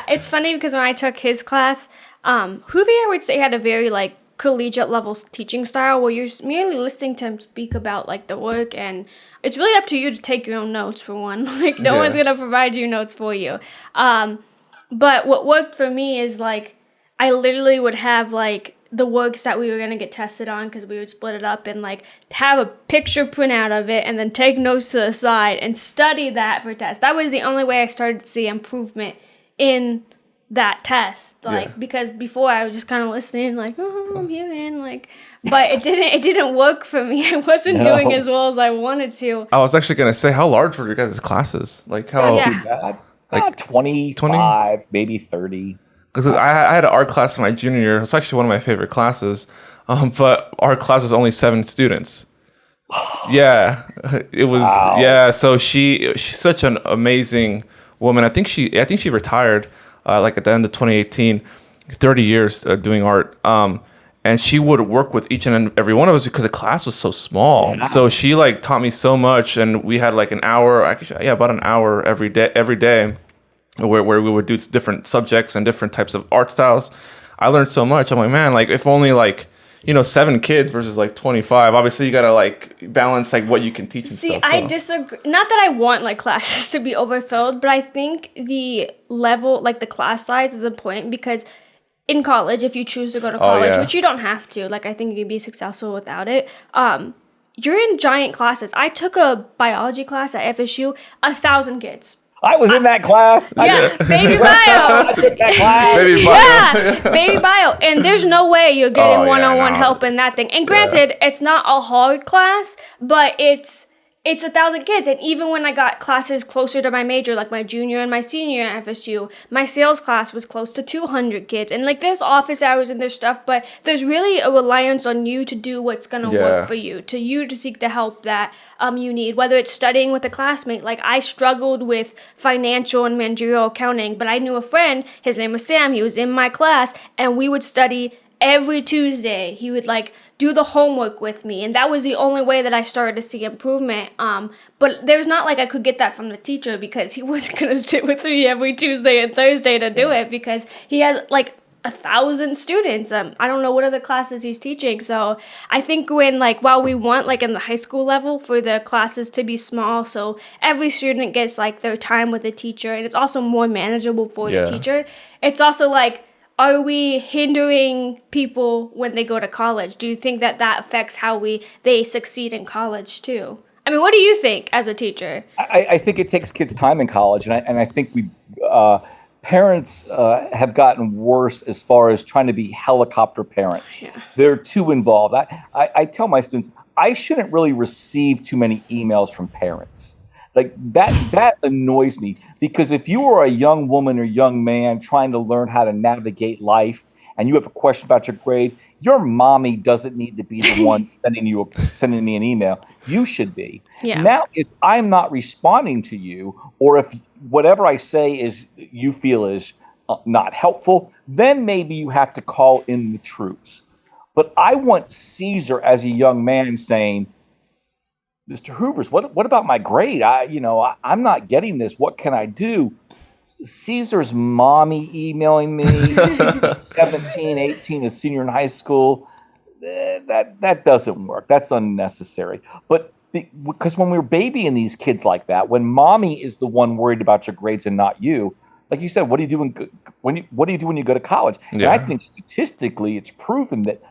A: It's funny because when I took his class, Houvi, I would say, had a very like collegiate level teaching style where you're merely listening to him speak about like the work, and it's really up to you to take your own notes for one. Like no one's gonna provide you notes for you. But what worked for me is like I literally would have like the works that we were going to get tested on, because we would split it up and like have a picture printout of it and then take notes to the side and study that for test. That was the only way I started to see improvement in that test. Because before I was just kind of listening like, oh, I'm hearing like, but it didn't work for me. I wasn't doing as well as I wanted to.
C: I was actually going to say, how large were your guys' classes? Like how?
B: Like 25, maybe 30.
C: Because I had an art class in my junior year. It's actually one of my favorite classes. But our class was only 7 students. It was. Wow. Yeah, so she's such an amazing woman. I think she retired like at the end of 2018. 30 years doing art. And she would work with each and every one of us because the class was so small. Yeah. So she like taught me so much, and we had like an hour, about an hour every day. Where we would do different subjects and different types of art styles. I learned so much. I'm like, man, like if only like, 7 kids versus like 25. Obviously you gotta like balance like what you can teach and stuff. See,
A: I disagree. Not that I want like classes to be overfilled, but I think the level, like the class size is important, because in college, if you choose to go to college, which you don't have to, like I think you can be successful without it, you're in giant classes. I took a biology class at FSU, 1,000 kids.
B: I was in that class.
A: Yeah, baby bio.
B: I took that class.
C: Baby bio.
A: Yeah, baby bio. And there's no way you're getting one-on-one help in that thing. And granted, it's not a hard class, but it's 1,000 kids. And even when I got classes closer to my major, like my junior and my senior at FSU, my sales class was close to 200 kids. And like there's office hours and there's stuff, but there's really a reliance on you to do what's going to work for you, to seek the help that you need, whether it's studying with a classmate. Like I struggled with financial and managerial accounting, but I knew a friend, his name was Sam, he was in my class, and we would study every Tuesday. He would like do the homework with me, and that was the only way that I started to see improvement. But there's not like I could get that from the teacher, because he wasn't gonna sit with me every Tuesday and Thursday to do it, because he has like 1,000 students. I don't know what other classes he's teaching. So I think while we want like in the high school level for the classes to be small, so every student gets like their time with the teacher, and it's also more manageable for the teacher. It's also like, are we hindering people when they go to college? Do you think that affects how they succeed in college too? I mean, what do you think as a teacher?
B: I think it takes kids time in college, and I think parents have gotten worse as far as trying to be helicopter parents. Yeah. They're too involved. I tell my students, I shouldn't really receive too many emails from parents. Like that annoys me, because if you are a young woman or young man trying to learn how to navigate life and you have a question about your grade, your mommy doesn't need to be the one sending me an email. You should be. Yeah. Now, if I'm not responding to you, or if whatever I say is you feel is not helpful, then maybe you have to call in the troops. But I want Caesar as a young man saying, Mr. Hooverus, what about my grade? I'm not getting this. What can I do? Caesar's mommy emailing me, 17, 18, a senior in high school. That doesn't work. That's unnecessary. But because when we're babying these kids like that, when mommy is the one worried about your grades and not you, like you said, what do you do when you go to college? Yeah. And I think statistically, it's proven that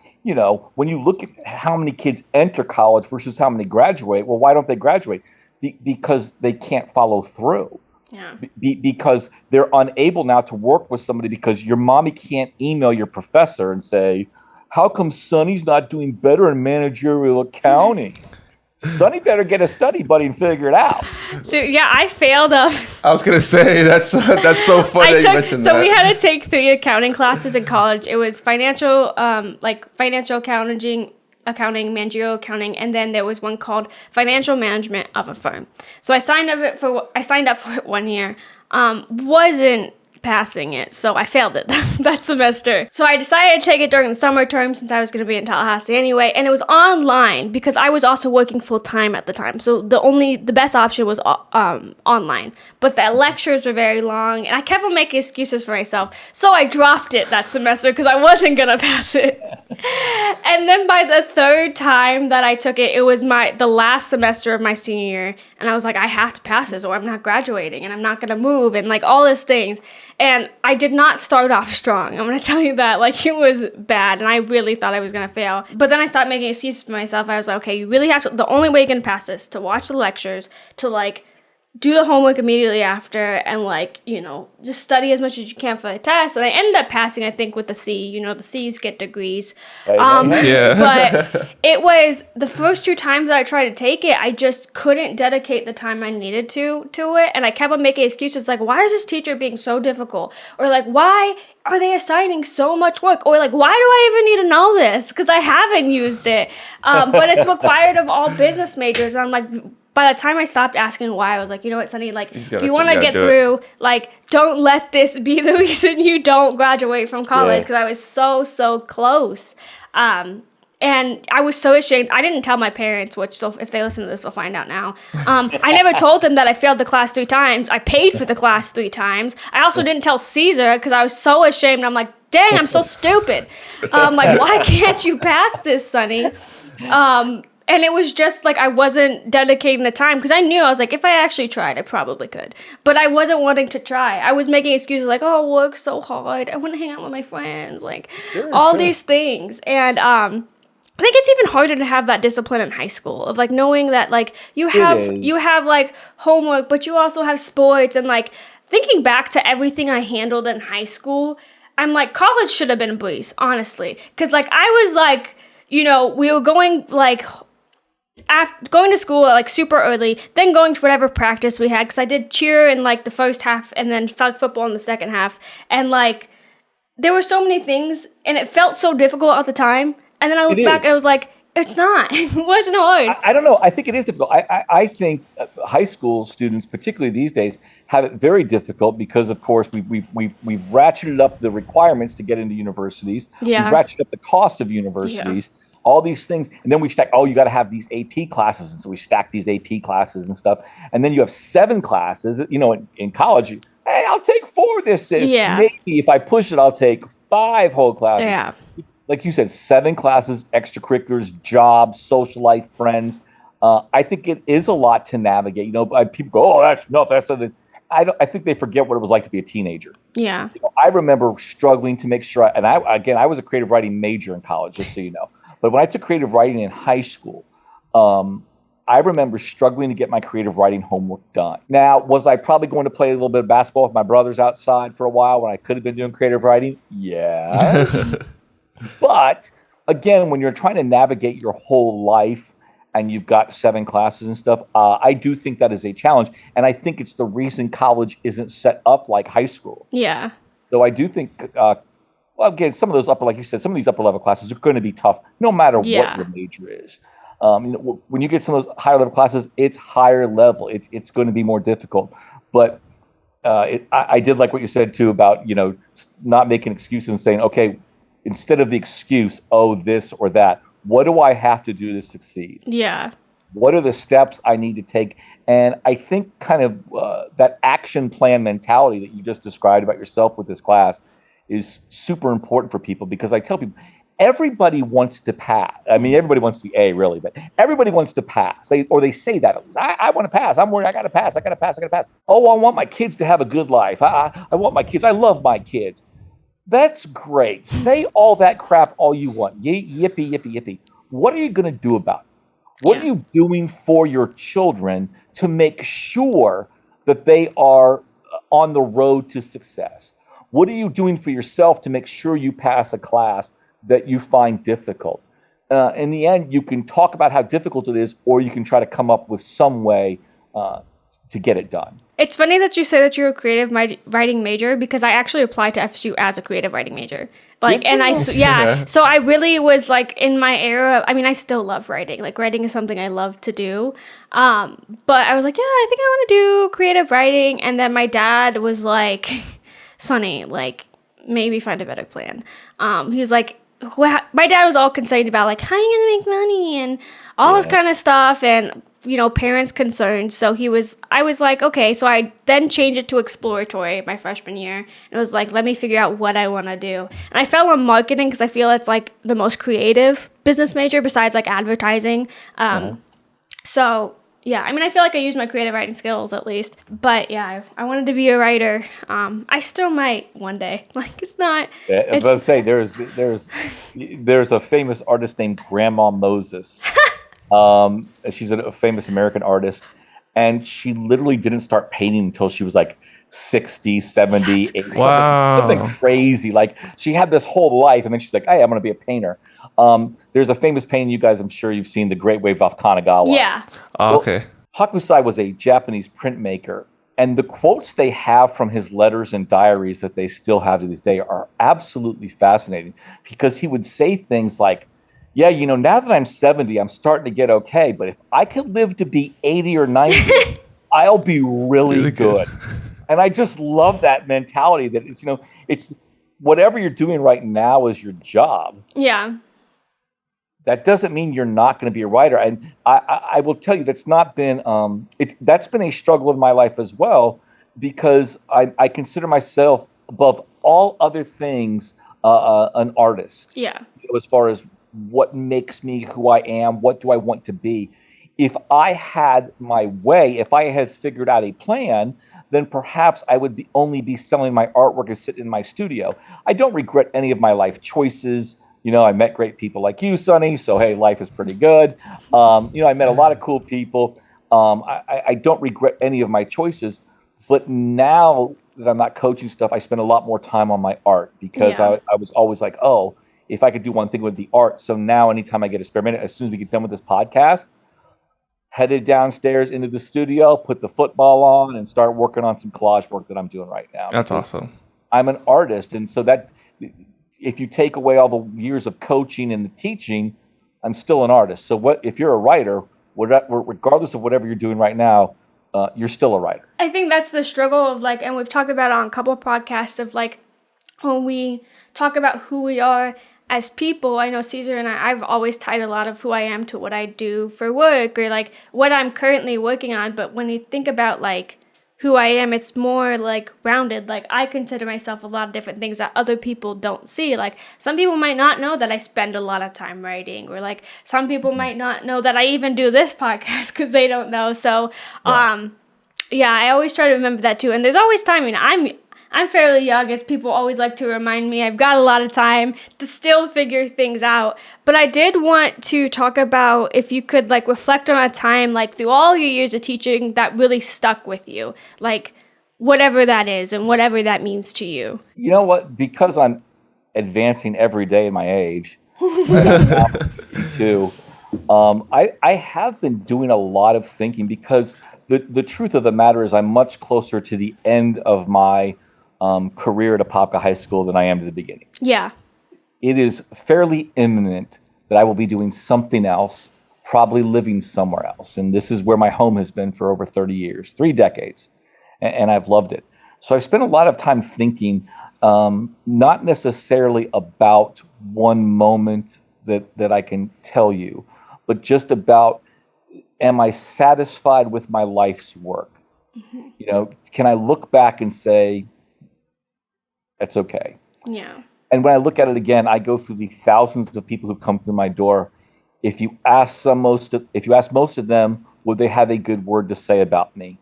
B: when you look at how many kids enter college versus how many graduate, well, why don't they graduate? Because they can't follow through. Yeah. Because they're unable now to work with somebody, because your mommy can't email your professor and say, "How come Sonny's not doing better in managerial accounting?" Sonny better get a study buddy and figure it out.
A: Dude, yeah, I failed.
C: I was gonna say that's so funny that you mentioned that.
A: So we had to take 3 accounting classes in college. It was financial accounting, accounting, managerial accounting, and then there was one called financial management of a firm. So I signed up for it 1 year. Wasn't passing it, so I failed it that semester. So I decided to take it during the summer term since I was going to be in Tallahassee anyway, and it was online because I was also working full time at the time. So the best option was online, but the lectures were very long, and I kept on making excuses for myself. So I dropped it that semester because I wasn't gonna pass it. And then by the third time that I took it, it was the last semester of my senior year, and I was like, I have to pass this or I'm not graduating and I'm not gonna move and like all these things. And I did not start off strong. I'm going to tell you that. Like, it was bad, and I really thought I was going to fail. But then I stopped making excuses for myself. I was like, okay, you really have to, the only way you can pass this, to watch the lectures, to, like, do the homework immediately after, and, like, you know, just study as much as you can for the test. And I ended up passing, I think, with a C. You know, the C's get degrees.
C: Yeah.
A: But it was the first 2 times that I tried to take it, I just couldn't dedicate the time I needed to it. And I kept on making excuses like, why is this teacher being so difficult? Or like, why are they assigning so much work? Or like, why do I even need to know this? Because I haven't used it. But it's required of all business majors. And I'm like, by the time I stopped asking why, I was like, you know what, Sonny, like, if you want to get through, like, don't let this be the reason you don't graduate from college, because I was so close. And I was so ashamed. I didn't tell my parents, which if they listen to this, they'll find out now. I never told them that I failed the class 3 times. I paid for the class 3 times. I also didn't tell Caesar because I was so ashamed. I'm like, dang, I'm so stupid. Like, why can't you pass this, Sonny? And it was just like I wasn't dedicating the time because I knew, I was like, if I actually tried, I probably could. But I wasn't wanting to try. I was making excuses like, oh, work's so hard. I want to hang out with my friends. Like, all these things. And I think it's even harder to have that discipline in high school of like knowing that like you have like homework, but you also have sports. And like thinking back to everything I handled in high school, I'm like, college should have been a breeze, honestly. Because like I was like, you know, we were going like going to school like super early, then going to whatever practice we had, because I did cheer in like the first half and then flag football in the second half, and like there were so many things and it felt so difficult at the time, and then I look back and I was like, it's not. It wasn't hard.
B: I don't know. I think it is difficult. I think high school students, particularly these days, have it very difficult because, of course, we've ratcheted up the requirements to get into universities.
A: Yeah.
B: We've ratcheted up the cost of universities. Yeah. All these things, and then we stack, you got to have these AP classes, and so we stack these AP classes and stuff, and then you have 7 classes, you know, in college, hey, I'll take 4 this day.
A: Yeah.
B: Maybe if I push it, I'll take 5 whole classes.
A: Yeah.
B: Like you said, 7 classes, extracurriculars, jobs, social life, friends. I think it is a lot to navigate. You know, people go, that's nothing. I think they forget what it was like to be a teenager.
A: Yeah.
B: You know, I remember struggling to make sure, and I was a creative writing major in college, just so you know. But when I took creative writing in high school, I remember struggling to get my creative writing homework done. Now, was I probably going to play a little bit of basketball with my brothers outside for a while when I could have been doing creative writing? Yeah. But again, when you're trying to navigate your whole life and you've got 7 classes and stuff, I do think that is a challenge. And I think it's the reason college isn't set up like high school.
A: Yeah.
B: So I do think... well, again, some of those like you said, some of these upper level classes are going to be tough, no matter what your major is. You know, when you get some of those higher level classes, it's higher level. It's going to be more difficult. But I did like what you said too about, you know, not making excuses and saying, okay, instead of the excuse, oh, this or that, what do I have to do to succeed?
A: Yeah.
B: What are the steps I need to take? And I think kind of that action plan mentality that you just described about yourself with this class is super important for people, because I tell people, everybody wants to pass. I mean, everybody wants the A, really, but everybody wants to pass. They say that at least. I want to pass. I'm worried. I got to pass. Oh, I want my kids to have a good life. I want my kids. I love my kids. That's great. Say all that crap all you want. Yippee, yippee, yippee. What are you going to do about it? What are you doing for your children to make sure that they are on the road to success? What are you doing for yourself to make sure you pass a class that you find difficult? In the end, you can talk about how difficult it is, or you can try to come up with some way to to get it done.
A: It's funny that you say that you're a creative writing major, because I actually applied to FSU as a creative writing major. Like, and so I really was like in my era. I mean, I still love writing. Like, writing is something I love to do. But I was like, yeah, I think I want to do creative writing. And then my dad was like, Sonny, like, maybe find a better plan. He was like, my dad was all concerned about like, how are you gonna make money and all this kind of stuff, and parents' concerns. So I was like, okay. So I then changed it to exploratory my freshman year, and it was like, let me figure out what I want to do. And I fell on marketing because I feel it's like the most creative business major besides like advertising. So yeah, I mean, I feel like I used my creative writing skills at least. But yeah, I wanted to be a writer. I still might one day. Like, it's not.
B: Yeah, I was about to say there's a famous artist named Grandma Moses. She's a famous American artist, and she literally didn't start painting until she was like 60, 70, 80, something crazy. Like, she had this whole life, and then she's like, hey, I'm going to be a painter. There's a famous painting, you guys, I'm sure you've seen, The Great Wave off Kanagawa.
A: Yeah.
C: Okay.
B: Hakusai was a Japanese printmaker, and the quotes they have from his letters and diaries that they still have to this day are absolutely fascinating, because he would say things like, yeah, now that I'm 70, I'm starting to get okay, but if I could live to be 80 or 90, I'll be really good. And I just love that mentality that it's whatever you're doing right now is your job.
A: Yeah.
B: That doesn't mean you're not going to be a writer. And I will tell you, that's not been that's been a struggle in my life as well, because I consider myself above all other things an artist.
A: Yeah.
B: As far as what makes me who I am, what do I want to be? If I had my way, if I had figured out a plan, then perhaps I would only be selling my artwork and sitting in my studio. I don't regret any of my life choices. I met great people like you, Sonny, so hey, life is pretty good. I met a lot of cool people. I don't regret any of my choices, but now that I'm not coaching stuff, I spend a lot more time on my art, because I was always like, oh, if I could do one thing, it would be art. So now anytime I get a spare minute, as soon as we get done with this podcast, headed downstairs into the studio, put the football on, and start working on some collage work that I'm doing right now.
C: That's awesome.
B: I'm an artist, and so that if you take away all the years of coaching and the teaching, I'm still an artist. So if you're a writer, regardless of whatever you're doing right now, you're still a writer.
A: I think that's the struggle of like, and we've talked about it on a couple of podcasts of like, when we talk about who we are as people. I know Caesar and I've always tied a lot of who I am to what I do for work, or like what I'm currently working on. But when you think about like who I am, it's more like rounded. Like, I consider myself a lot of different things that other people don't see. Like, some people might not know that I spend a lot of time writing, or like some people might not know that I even do this podcast because they don't know. So I always try to remember that too. And there's always time. I mean, I'm fairly young, as people always like to remind me. I've got a lot of time to still figure things out. But I did want to talk about, if you could like reflect on a time like through all your years of teaching that really stuck with you, like whatever that is and whatever that means to you.
B: You know what? Because I'm advancing every day in my age, too, I have been doing a lot of thinking, because the truth of the matter is I'm much closer to the end of my career at Apopka High School than I am to the beginning.
A: Yeah.
B: It is fairly imminent that I will be doing something else, probably living somewhere else. And this is where my home has been for over 30 years, 3 decades. And I've loved it. So I've spent a lot of time thinking, not necessarily about one moment that I can tell you, but just about, am I satisfied with my life's work? Mm-hmm. Can I look back and say, that's okay?
A: Yeah.
B: And when I look at it again, I go through the thousands of people who've come through my door. If you ask most of them, would they have a good word to say about me?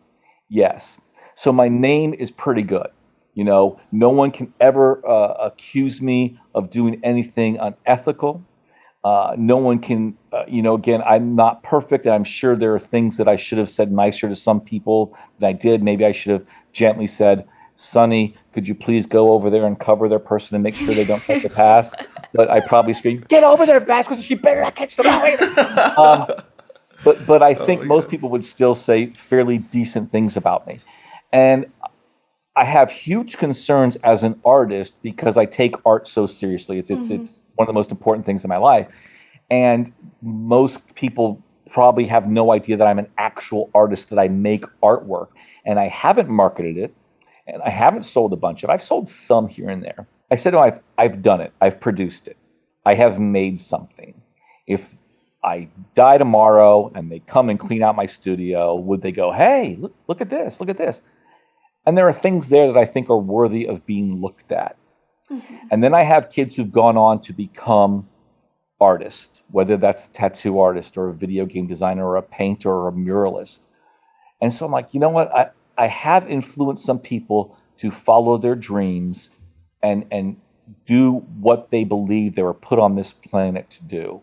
B: Yes. So my name is pretty good. No one can ever accuse me of doing anything unethical. No one can, again, I'm not perfect. And I'm sure there are things that I should have said nicer to some people than I did. Maybe I should have gently said, Sonny, could you please go over there and cover their person and make sure they don't take the path? But I probably screamed, get over there, Vasquez, she better not catch the ball. but I think most people would still say fairly decent things about me. And I have huge concerns as an artist because I take art so seriously. It's one of the most important things in my life. And most people probably have no idea that I'm an actual artist, that I make artwork. And I haven't marketed it, and I haven't sold a bunch of it. I've sold some here and there. I said, no, I've done it. I've produced it. I have made something. If I die tomorrow and they come and clean out my studio, would they go, hey, look at this, look at this? And there are things there that I think are worthy of being looked at. Mm-hmm. And then I have kids who've gone on to become artists, whether that's a tattoo artist or a video game designer or a painter or a muralist. And so I'm like, you know what? I have influenced some people to follow their dreams and do what they believe they were put on this planet to do.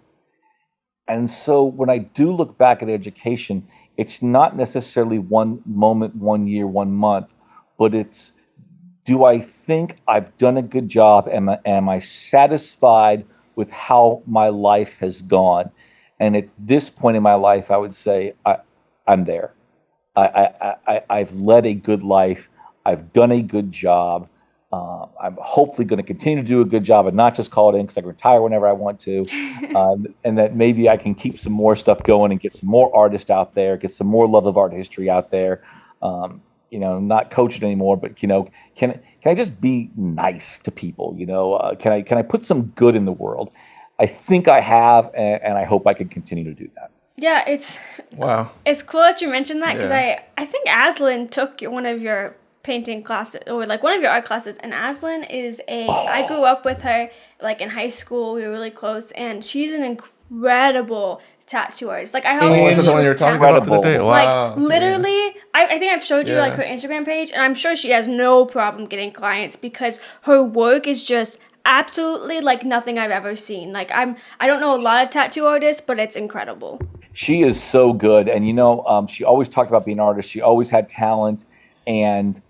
B: And so when I do look back at education, it's not necessarily one moment, 1 year, 1 month, but it's, do I think I've done a good job? Am I satisfied with how my life has gone? And at this point in my life, I would say I'm there. I've led a good life. I've done a good job. I'm hopefully going to continue to do a good job and not just call it in because I can retire whenever I want to. And that maybe I can keep some more stuff going and get some more artists out there, get some more love of art history out there. Not coaching anymore, but, can I just be nice to people? Can I put some good in the world? I think I have, and I hope I can continue to do that.
A: Yeah, it's cool that you mentioned that because I think Aslan took one of your painting classes or like one of your art classes, and Aslan is I grew up with her like in high school. We were really close, and she's an incredible tattoo artist. Like I always
C: that's the one you were talking about the other day. Wow.
A: Like literally, I think I've showed you like her Instagram page, and I'm sure she has no problem getting clients because her work is just absolutely like nothing I've ever seen. Like I don't know a lot of tattoo artists, but it's incredible.
B: She is so good, and she always talked about being an artist. She always had talent, and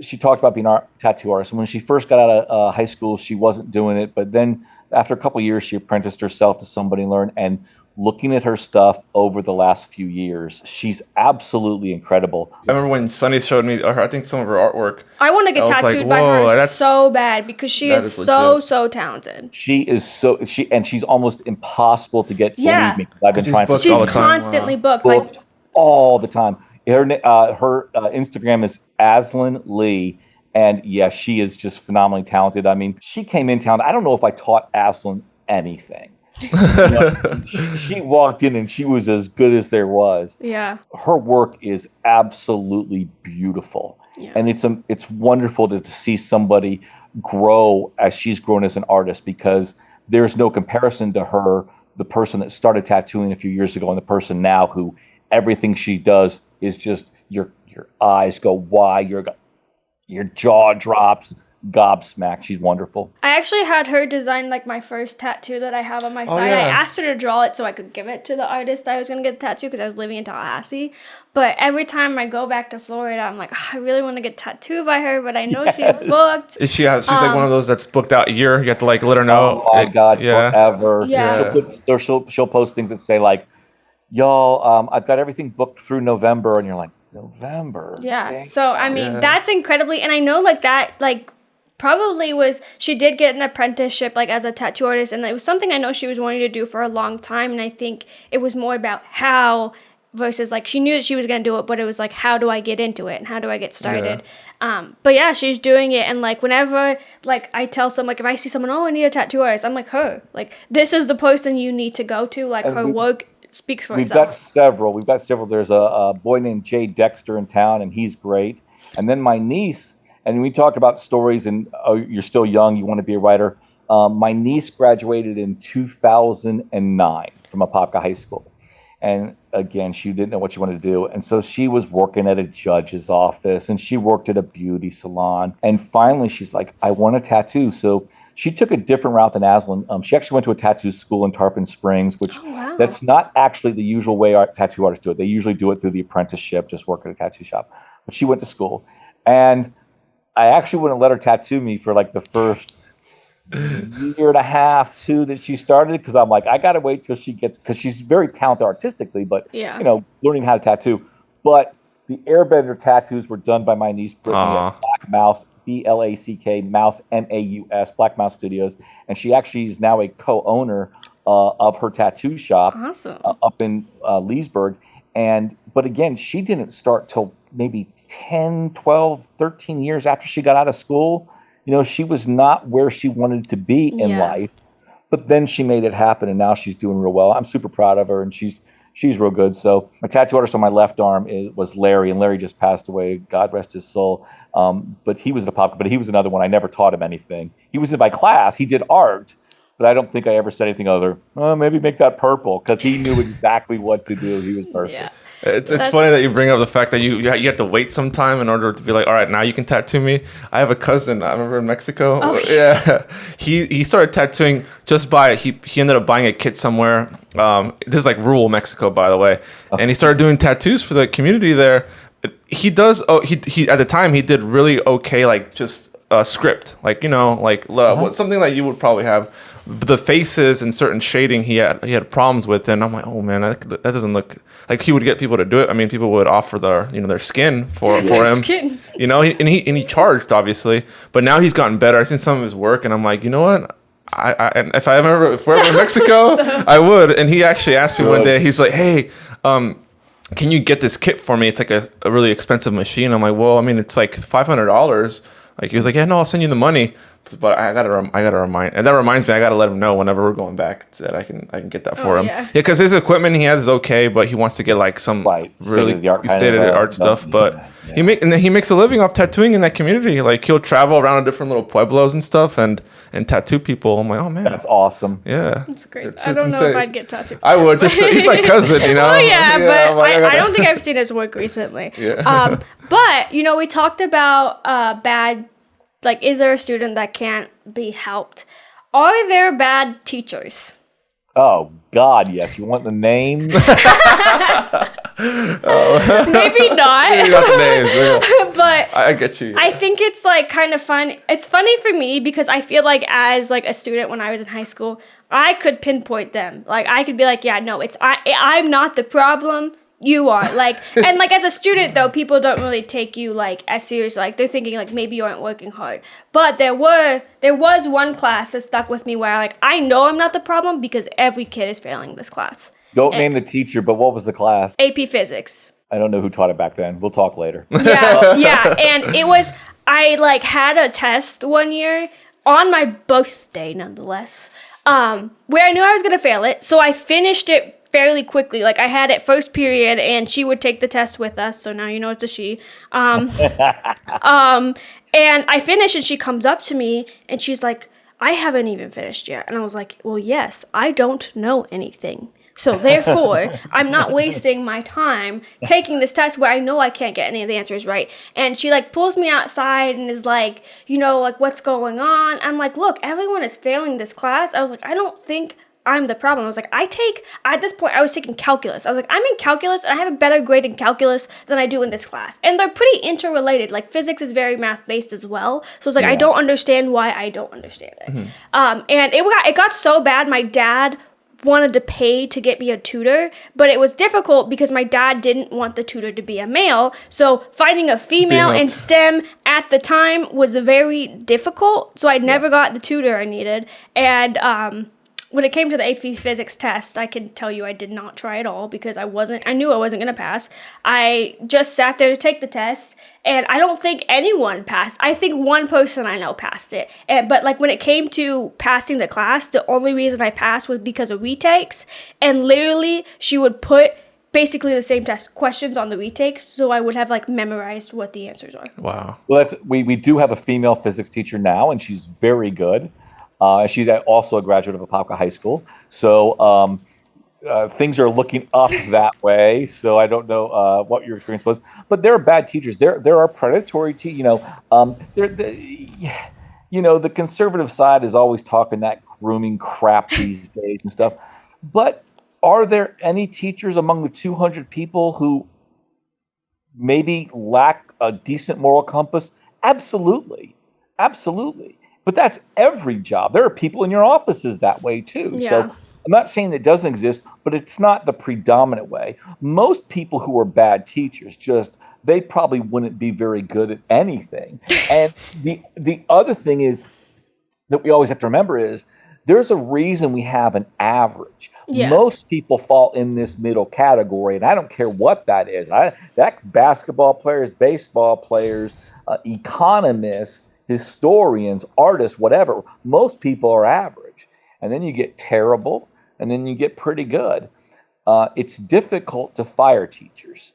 B: she talked about being a tattoo artist. And when she first got out of high school, she wasn't doing it. But then after a couple of years, she apprenticed herself to somebody and learned. And looking at her stuff over the last few years, she's absolutely incredible.
C: I remember when Sonny showed me, I think some of her artwork.
A: I want to get tattooed by her so bad because she is so talented.
B: She is she's almost impossible to get. Believe me, I've been trying.
A: She's constantly booked
B: all the time. Her Instagram is Aslan Lee, and she is just phenomenally talented. I mean, she came in town. I don't know if I taught Aslan anything. She walked in and she was as good as there was.
A: Yeah.
B: Her work is absolutely beautiful. Yeah. And it's wonderful to see somebody grow as she's grown as an artist, because there's no comparison to her, the person that started tattooing a few years ago, and the person now who everything she does is just your eyes go wide, your jaw drops, gobsmacked. She's wonderful.
A: I actually had her design like my first tattoo that I have on my side. I asked her to draw it so I could give it to the artist that I was going to get the tattoo because I was living in Tallahassee. But every time I go back to Florida, I'm like, I really want to get tattooed by her, but I know she's booked.
C: She's like one of those that's booked out a year. You have to like let her know.
B: Oh my God, forever. Yeah. She'll post things that say like, y'all, I've got everything booked through November, and you're like, November?
A: Yeah. So I mean, that's incredibly, and I know like that like probably was, she did get an apprenticeship like as a tattoo artist, and it was something I know she was wanting to do for a long time, and I think it was more about how versus like she knew that she was going to do it, but it was like, how do I get into it and how do I get started? But yeah, she's doing it, and like whenever like I tell someone, like if I see someone, I need a tattoo artist, I'm like, her, like this is the person you need to go to, like her work speaks for itself.
B: We've got several. There's a boy named Jay Dexter in town, and he's great. And then my niece, and we talk about stories, and you're still young, you want to be a writer. My niece graduated in 2009 from Apopka High School. And again, she didn't know what she wanted to do. And so she was working at a judge's office, and she worked at a beauty salon. And finally, she's like, I want a tattoo. So she took a different route than Aslan. She actually went to a tattoo school in Tarpon Springs, which that's not actually the usual way our tattoo artists do it. They usually do it through the apprenticeship, just work at a tattoo shop. But she went to school. And I actually wouldn't let her tattoo me for like the first year and a half, 2 that she started, because I'm like, I gotta wait till she gets, because she's very talented artistically, but
A: Yeah.
B: learning how to tattoo. But the airbender tattoos were done by my niece Brittany at Black Mouse, BLACK Mouse MAUS, Black Mouse Studios, and she actually is now a co-owner of her tattoo shop up in Leesburg. But again, she didn't start till maybe 10, 12, 13 years after she got out of school. She was not where she wanted to be in life, but then she made it happen, and now she's doing real well. I'm super proud of her, and she's real good. So my tattoo artist on my left arm was Larry, and Larry just passed away. God rest his soul. But he was but he was another one. I never taught him anything. He was in my class. He did art, but I don't think I ever said anything other. Maybe make that purple, because he knew exactly what to do. He was perfect.
A: Yeah.
C: It's funny that you bring up the fact that you have to wait some time in order to be like, all right, now you can tattoo me. I have a cousin, I remember in Mexico.
A: Oh.
C: Yeah. He started tattooing just by, he ended up buying a kit somewhere. This is like rural Mexico, by the way. And he started doing tattoos for the community there. He does, he at the time, he did really okay, like just script. Like, something that you would probably have. The faces and certain shading he had problems with, and I'm like, oh man, that doesn't look like he would get people to do it. I mean, people would offer their skin for him,
A: Skin.
C: and he charged obviously, but now he's gotten better. I've seen some of his work, and I'm like, you know what? If we're ever in Mexico, I would. And he actually asked me one day, he's like, hey, can you get this kit for me? It's like a really expensive machine. I'm like, well, I mean, it's like $500. Like he was like, yeah, no, I'll send you the money. But I gotta remind, and that reminds me, I gotta let him know whenever we're going back that I can get that for him. Yeah, because his equipment he has is okay, but he wants to get like some really state-of-the-art stuff. But he makes a living off tattooing in that community. Like he'll travel around to different little pueblos and stuff and tattoo people. I'm like, oh man,
B: that's awesome.
C: Yeah,
A: that's great. I don't know if I'd get tattooed.
C: I would. He's my cousin,
A: Oh yeah, but I don't think I've seen his work recently.
C: Yeah.
A: But we talked about bad. Like, is there a student that can't be helped? Are there bad teachers?
B: Oh, God, yes. You want the name?
A: Maybe not.
C: You got the names. Yeah.
A: But
C: I get you.
A: I think it's like kind of fun. It's funny for me because I feel like as like a student when I was in high school, I could pinpoint them. Like I could be like, yeah, no, I'm not the problem. You are like, and like as a student though, people don't really take you like as serious. Like they're thinking like maybe you aren't working hard. But there was one class that stuck with me where like I know I'm not the problem because every kid is failing this class.
B: Don't name the teacher, but what was the class?
A: AP Physics.
B: I don't know who taught it back then. We'll talk later.
A: Yeah, and it was I like had a test one year on my birthday, nonetheless, where I knew I was gonna fail it. So I finished it fairly quickly. Like I had it first period and she would take the test with us. So now you know it's a she. And I finished and she comes up to me and she's like, I haven't even finished yet. And I was like, well, yes, I don't know anything. So therefore, I'm not wasting my time taking this test where I know I can't get any of the answers right. And she like pulls me outside and is like, like what's going on? I'm like, look, everyone is failing this class. I was like, I don't think I'm the problem. I was like, at this point, I was taking calculus. I was like, I'm in calculus and I have a better grade in calculus than I do in this class. And they're pretty interrelated. Like physics is very math-based as well. So it's like, I don't understand why I don't understand it. Mm-hmm. And it got so bad, my dad wanted to pay to get me a tutor, but it was difficult because my dad didn't want the tutor to be a male. So finding a female in STEM at the time was very difficult. So I never got the tutor I needed. And, when it came to the AP Physics test, I can tell you I did not try at all because I knew I wasn't going to pass. I just sat there to take the test, and I don't think anyone passed. I think one person I know passed it. But like when it came to passing the class, the only reason I passed was because of retakes, and literally she would put basically the same test questions on the retakes, so I would have like memorized what the answers are.
C: Wow.
B: Well, we do have a female physics teacher now, and she's very good. She's also a graduate of Apopka High School. So things are looking up that way. So I don't know what your experience was. But there are bad teachers. There are predatory the conservative side is always talking that grooming crap these days and stuff. But are there any teachers among the 200 people who maybe lack a decent moral compass? Absolutely. Absolutely. But that's every job. There are people in your offices that way too.
A: Yeah.
B: So I'm not saying it doesn't exist, but it's not the predominant way. Most people who are bad teachers they probably wouldn't be very good at anything. And the other thing is that we always have to remember is there's a reason we have an average.
A: Yeah.
B: Most people fall in this middle category, and I don't care what that is. That's basketball players, baseball players, economists, historians, artists, whatever. Most people are average. And then you get terrible, and then you get pretty good. It's difficult to fire teachers,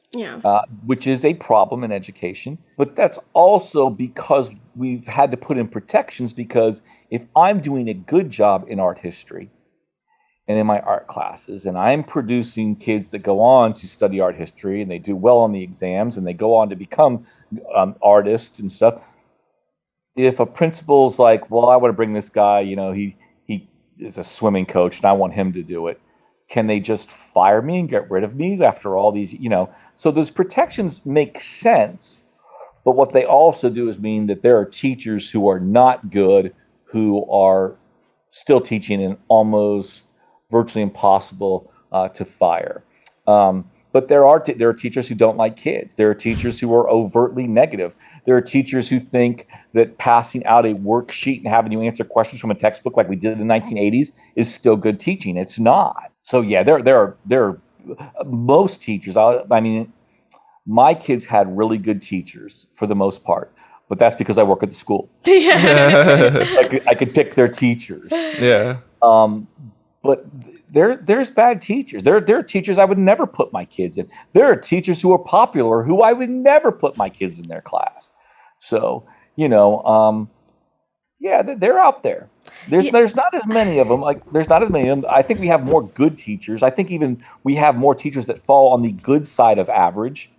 B: which is a problem in education. But that's also because we've had to put in protections, because if I'm doing a good job in art history and in my art classes, and I'm producing kids that go on to study art history and they do well on the exams and they go on to become artists and stuff, if a principal's like, well, I want to bring this guy, he is a swimming coach and I want him to do it, can they just fire me and get rid of me after all these, So those protections make sense, but what they also do is mean that there are teachers who are not good, who are still teaching and almost virtually impossible to fire. But there are teachers who don't like kids. There are teachers who are overtly negative. There are teachers who think that passing out a worksheet and having you answer questions from a textbook like we did in the 1980s is still good teaching. It's not. So yeah, there are most teachers. I mean, my kids had really good teachers for the most part, but that's because I work at the school. I could pick their teachers.
C: Yeah.
B: But there's bad teachers. There are teachers I would never put my kids in. There are teachers who are popular who I would never put my kids in their class. So, they're out there. There's not as many of them. I think we have more good teachers. I think even we have more teachers that fall on the good side of average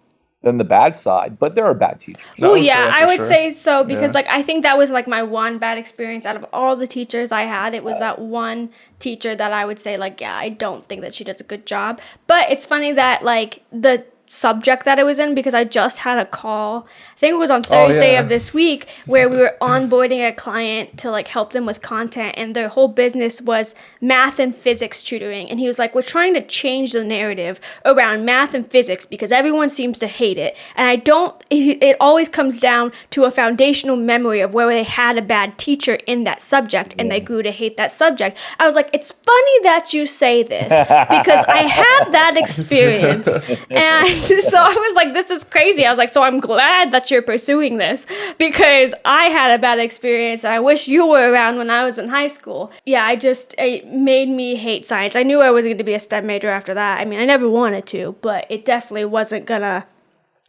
B: than the bad side, but there are bad teachers.
A: Oh yeah, I would say so, because I think that was my one bad experience out of all the teachers I had. It was that one teacher that I would say I don't think that she does a good job. But it's funny that the subject that it was in, because I just had a call, I think it was on Thursday of this week, where we were onboarding a client to help them with content, and their whole business was math and physics tutoring. And he was like, we're trying to change the narrative around math and physics because everyone seems to hate it. And it always comes down to a foundational memory of where they had a bad teacher in that subject and they grew to hate that subject. I was like, it's funny that you say this because I have that experience. And so I was like, this is crazy. I was like, so I'm glad that you're pursuing this, because I had a bad experience and I wish you were around when I was in high school. Yeah, it made me hate science. I knew I wasn't going to be a STEM major after that. I mean, I never wanted to, but it definitely wasn't going to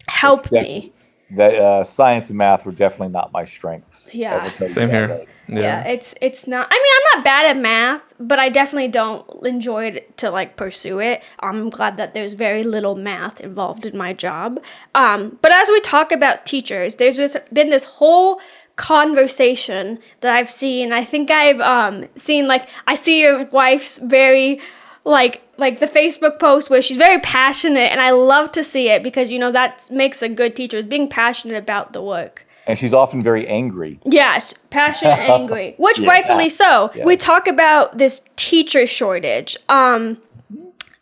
A: help me.
B: That science and math were definitely not my strengths.
A: Yeah.
C: Same here.
A: Yeah, it's not. I mean, I'm not bad at math, but I definitely don't enjoy it to pursue it. I'm glad that there's very little math involved in my job. But as we talk about teachers, there's been this whole conversation that I've seen. I think I've seen I see your wife's very like the Facebook post where she's very passionate, and I love to see it because that makes a good teacher, is being passionate about the work.
B: And she's often very angry.
A: Yes, passionate and angry, which rightfully so. Yeah. We talk about this teacher shortage,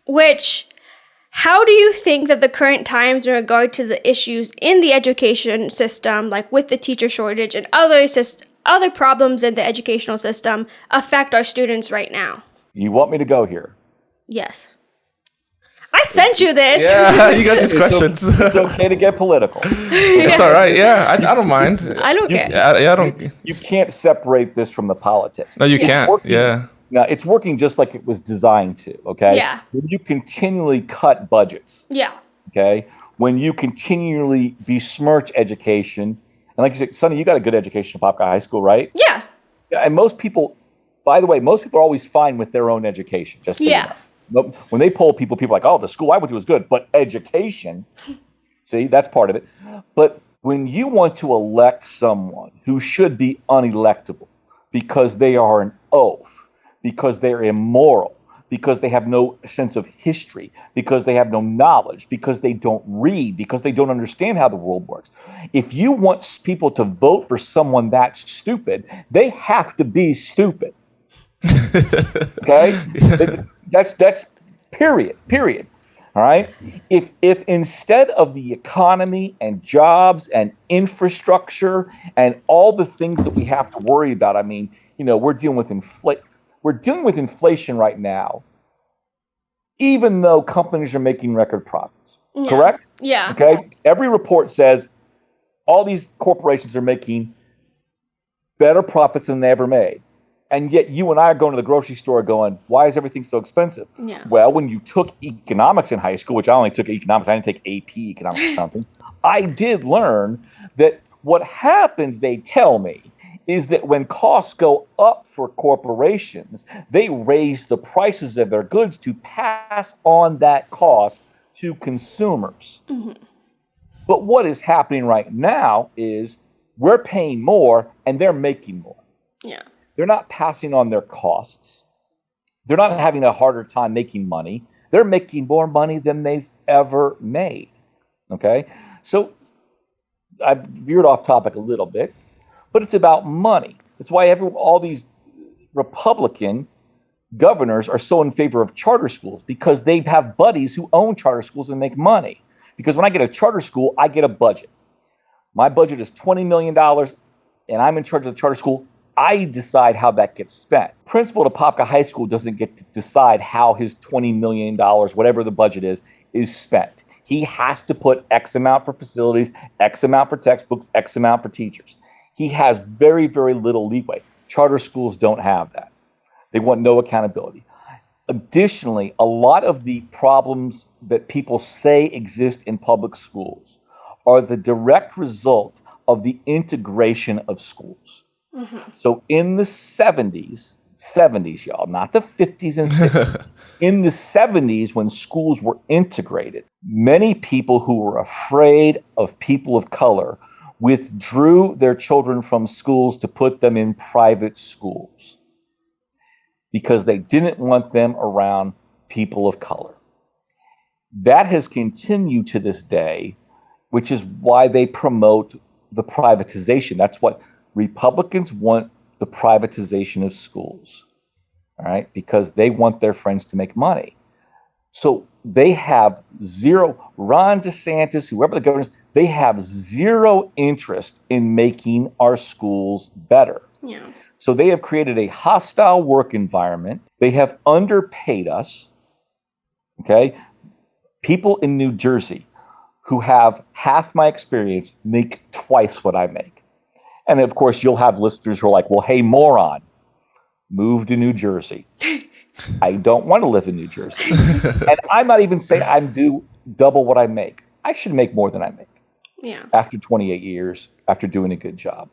A: which, how do you think that the current times in regard to the issues in the education system, with the teacher shortage and other problems in the educational system, affect our students right now?
B: You want me to go here?
A: Yes. I sent you this.
C: Yeah, you got these questions.
B: It's okay to get political.
C: It's all right. Yeah, I don't mind.
A: I don't care.
C: I don't.
B: You can't separate this from the politics.
C: No, you can't.
B: Now, it's working just like it was designed to, okay?
A: Yeah.
B: When you continually cut budgets.
A: Yeah.
B: Okay? When you continually besmirch education, and like you said, Sonny, you got a good education at Apopka High School, right?
A: Yeah.
B: And most people, by the way, are always fine with their own education. Just so you know. When they poll people are like, oh, the school I went to was good, but education, see, that's part of it. But when you want to elect someone who should be unelectable because they are an oaf, because they're immoral, because they have no sense of history, because they have no knowledge, because they don't read, because they don't understand how the world works. If you want people to vote for someone that's stupid, they have to be stupid. Okay? That's period. All right? If instead of the economy and jobs and infrastructure and all the things that we have to worry about, I mean, we're dealing with inflation right now, even though companies are making record profits.
A: Yeah.
B: Correct?
A: Yeah.
B: Okay. Every report says all these corporations are making better profits than they ever made. And yet you and I are going to the grocery store going, why is everything so expensive?
A: Yeah.
B: Well, when you took economics in high school, which I only took economics, I didn't take AP economics or something, I did learn that what happens, they tell me, is that when costs go up for corporations, they raise the prices of their goods to pass on that cost to consumers. Mm-hmm. But what is happening right now is we're paying more and they're making more.
A: Yeah.
B: They're not passing on their costs. They're not having a harder time making money. They're making more money than they've ever made. Okay? So I've veered off topic a little bit, but it's about money. That's why all these Republican governors are so in favor of charter schools, because they have buddies who own charter schools and make money. Because when I get a charter school, I get a budget. My budget is $20 million, and I'm in charge of the charter school. I decide how that gets spent. Principal at Apopka High School doesn't get to decide how his $20 million, whatever the budget is spent. He has to put X amount for facilities, X amount for textbooks, X amount for teachers. He has very, very little leeway. Charter schools don't have that. They want no accountability. Additionally, a lot of the problems that people say exist in public schools are the direct result of the integration of schools. Mm-hmm. So in the 70s, y'all, not the 50s and 60s, in the 70s when schools were integrated, many people who were afraid of people of color withdrew their children from schools to put them in private schools because they didn't want them around people of color. That has continued to this day, which is why they promote the privatization. That's what Republicans want, the privatization of schools, all right, because they want their friends to make money. So they have zero, Ron DeSantis, whoever the governor is, they have zero interest in making our schools better.
A: Yeah.
B: So they have created a hostile work environment. They have underpaid us, okay? People in New Jersey who have half my experience make twice what I make. And of course, you'll have listeners who are like, well, hey, moron, move to New Jersey. I don't want to live in New Jersey. And I'm not even saying I'm due double what I make. I should make more than I make.
A: Yeah. After
B: 28 years, after doing a good job.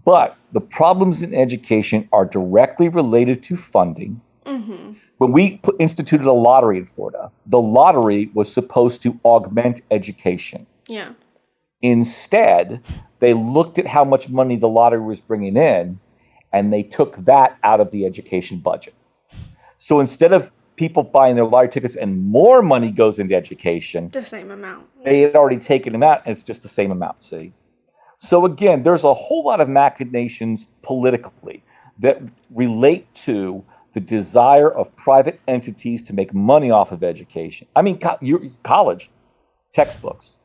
B: But the problems in education are directly related to funding. Mm-hmm. When we instituted a lottery in Florida, the lottery was supposed to augment education.
A: Yeah.
B: Instead, they looked at how much money the lottery was bringing in, and they took that out of the education budget. So instead of people buying their lottery tickets and more money goes into education,
A: the same amount.
B: They had already taken them out, and it's just the same amount, see? So again, there's a whole lot of machinations politically that relate to the desire of private entities to make money off of education. I mean, college, textbooks.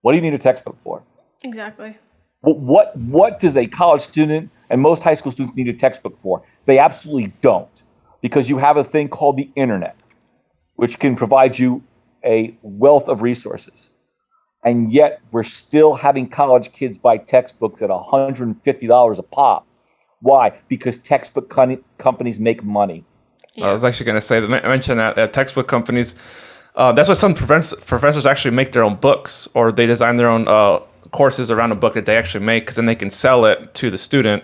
B: What do you need a textbook for?
A: Exactly.
B: What does a college student and most high school students need a textbook for? They absolutely don't, because you have a thing called the internet, which can provide you a wealth of resources. And yet we're still having college kids buy textbooks at $150 a pop. Why? Because textbook companies make money.
C: Yeah. I was actually going to say, mention that textbook companies, that's why some professors actually make their own books, or they design their own courses around a book that they actually make, because then they can sell it to the student,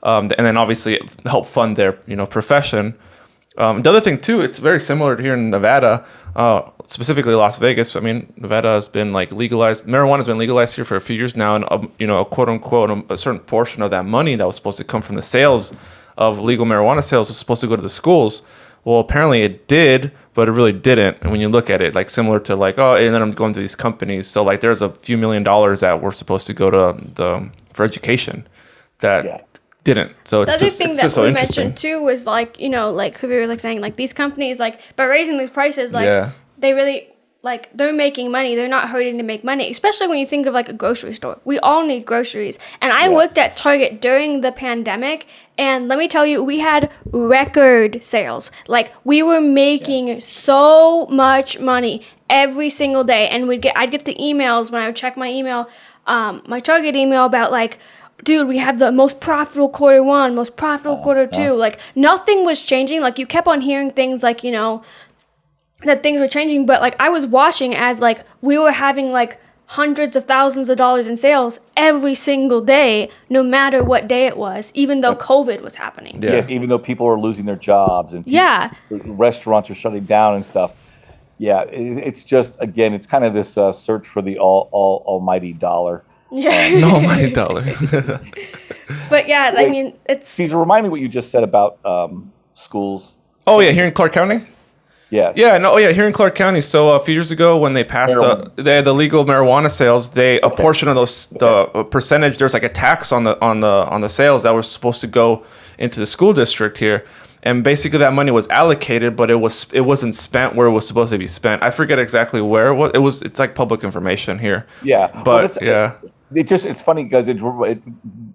C: and then obviously help fund their profession. The other thing too, it's very similar to here in Nevada, specifically Las Vegas. I mean, Nevada has been legalized. Marijuana has been legalized here for a few years now, and a quote unquote a certain portion of that money that was supposed to come from the sales of legal marijuana sales was supposed to go to the schools. Well, apparently it did, but it really didn't. And when you look at it, like similar to like, oh, and then I'm going to these companies. So like there's a few $1 million that were supposed to go to for education that didn't. So
A: the
C: it's
A: other
C: just,
A: thing
C: it's
A: that
C: just so
A: we
C: interesting.
A: mentioned too was like, you know, like Hoover was like saying, like these companies, like by raising these prices, like they really, like they're making money. They're not hurting to make money, especially when you think of like a grocery store. We all need groceries. And I worked at Target during the pandemic, and let me tell you, we had record sales. Like we were making so much money every single day. And I'd get the emails when I would check my email, my Target email about like, dude, we had the most profitable quarter one, most profitable quarter two. Like nothing was changing. Like you kept on hearing things like, you know, that things were changing, but like I was watching as like we were having like hundreds of thousands of dollars in sales every single day, no matter what day it was, even though COVID was happening.
B: Yes, even though people are losing their jobs and restaurants are shutting down and stuff. Yeah, it's just, again, it's kind of this search for the almighty dollar.
C: No almighty dollar.
A: But yeah, I mean, it's...
B: Caesar, remind me what you just said about schools.
C: Oh yeah, here in Clark County?
B: Yes.
C: Yeah, no, yeah, here in Clark County. So a few years ago, when they passed the legal marijuana sales, a portion of those the percentage, there's like a tax on the sales that was supposed to go into the school district here, and basically that money was allocated, but it wasn't spent where it was supposed to be spent. I forget exactly where it was. It's like public information here. Yeah, but
B: it's funny because it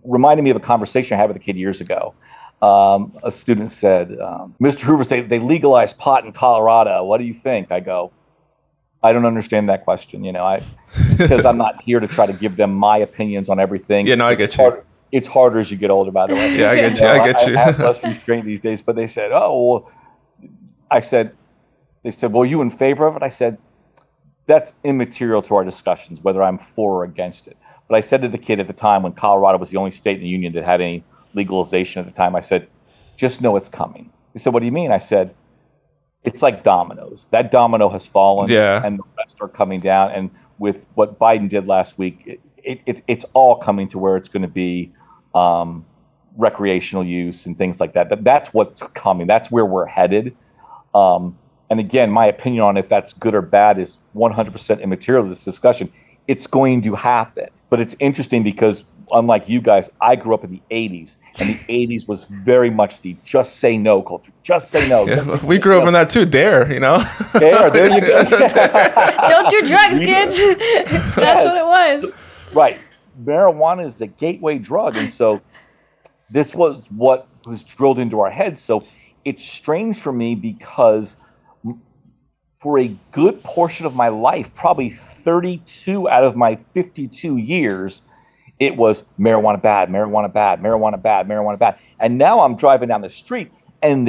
B: reminded me of a conversation I had with a kid years ago. A student said, Mr. Hooverus, they legalized pot in Colorado. What do you think? I go, I don't understand that question, you know, because I'm not here to try to give them my opinions on everything.
C: Yeah, no, I get you.
B: It's harder as you get older, by the way.
C: Yeah, I get you. I get you.
B: I have less restraint these days, but they said, they said, well, you in favor of it? I said, that's immaterial to our discussions, whether I'm for or against it. But I said to the kid at the time when Colorado was the only state in the union that had any legalization at the time, I said, just know it's coming. He said, what do you mean? I said, it's like dominoes. That domino has fallen and the rest are coming down. And with what Biden did last week, it's all coming to where it's going to be recreational use and things like that. But that's what's coming. That's where we're headed. And again, my opinion on if that's good or bad is 100% immaterial to this discussion. It's going to happen. But it's interesting because unlike you guys, I grew up in the 80s, and the 80s was very much the just say no culture. Just say no.
C: Yeah, we grew up in that too. Dare, you know?
B: Dare, there you go.
A: Don't do drugs, kids. That's what it was.
B: Right. Marijuana is the gateway drug, and so this was what was drilled into our heads. So it's strange for me because for a good portion of my life, probably 32 out of my 52 years, it was marijuana bad, marijuana bad, marijuana bad, marijuana bad. And now I'm driving down the street, and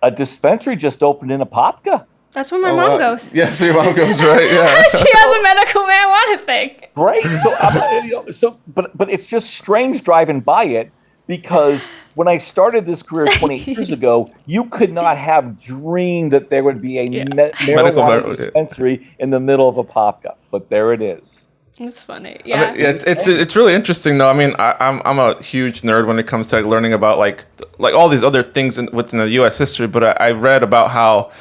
B: a dispensary just opened in Apopka.
A: That's where my mom goes.
C: Yeah, so your mom goes, right? Yeah.
A: She has a medical marijuana thing.
B: Right. So, but it's just strange driving by it, because when I started this career 28 years ago, you could not have dreamed that there would be a marijuana dispensary in the middle of Apopka. But there it is.
A: It's funny. Yeah.
C: I mean, it's really interesting though. I mean, I'm a huge nerd when it comes to learning about like all these other things within the U.S. history. But I read about how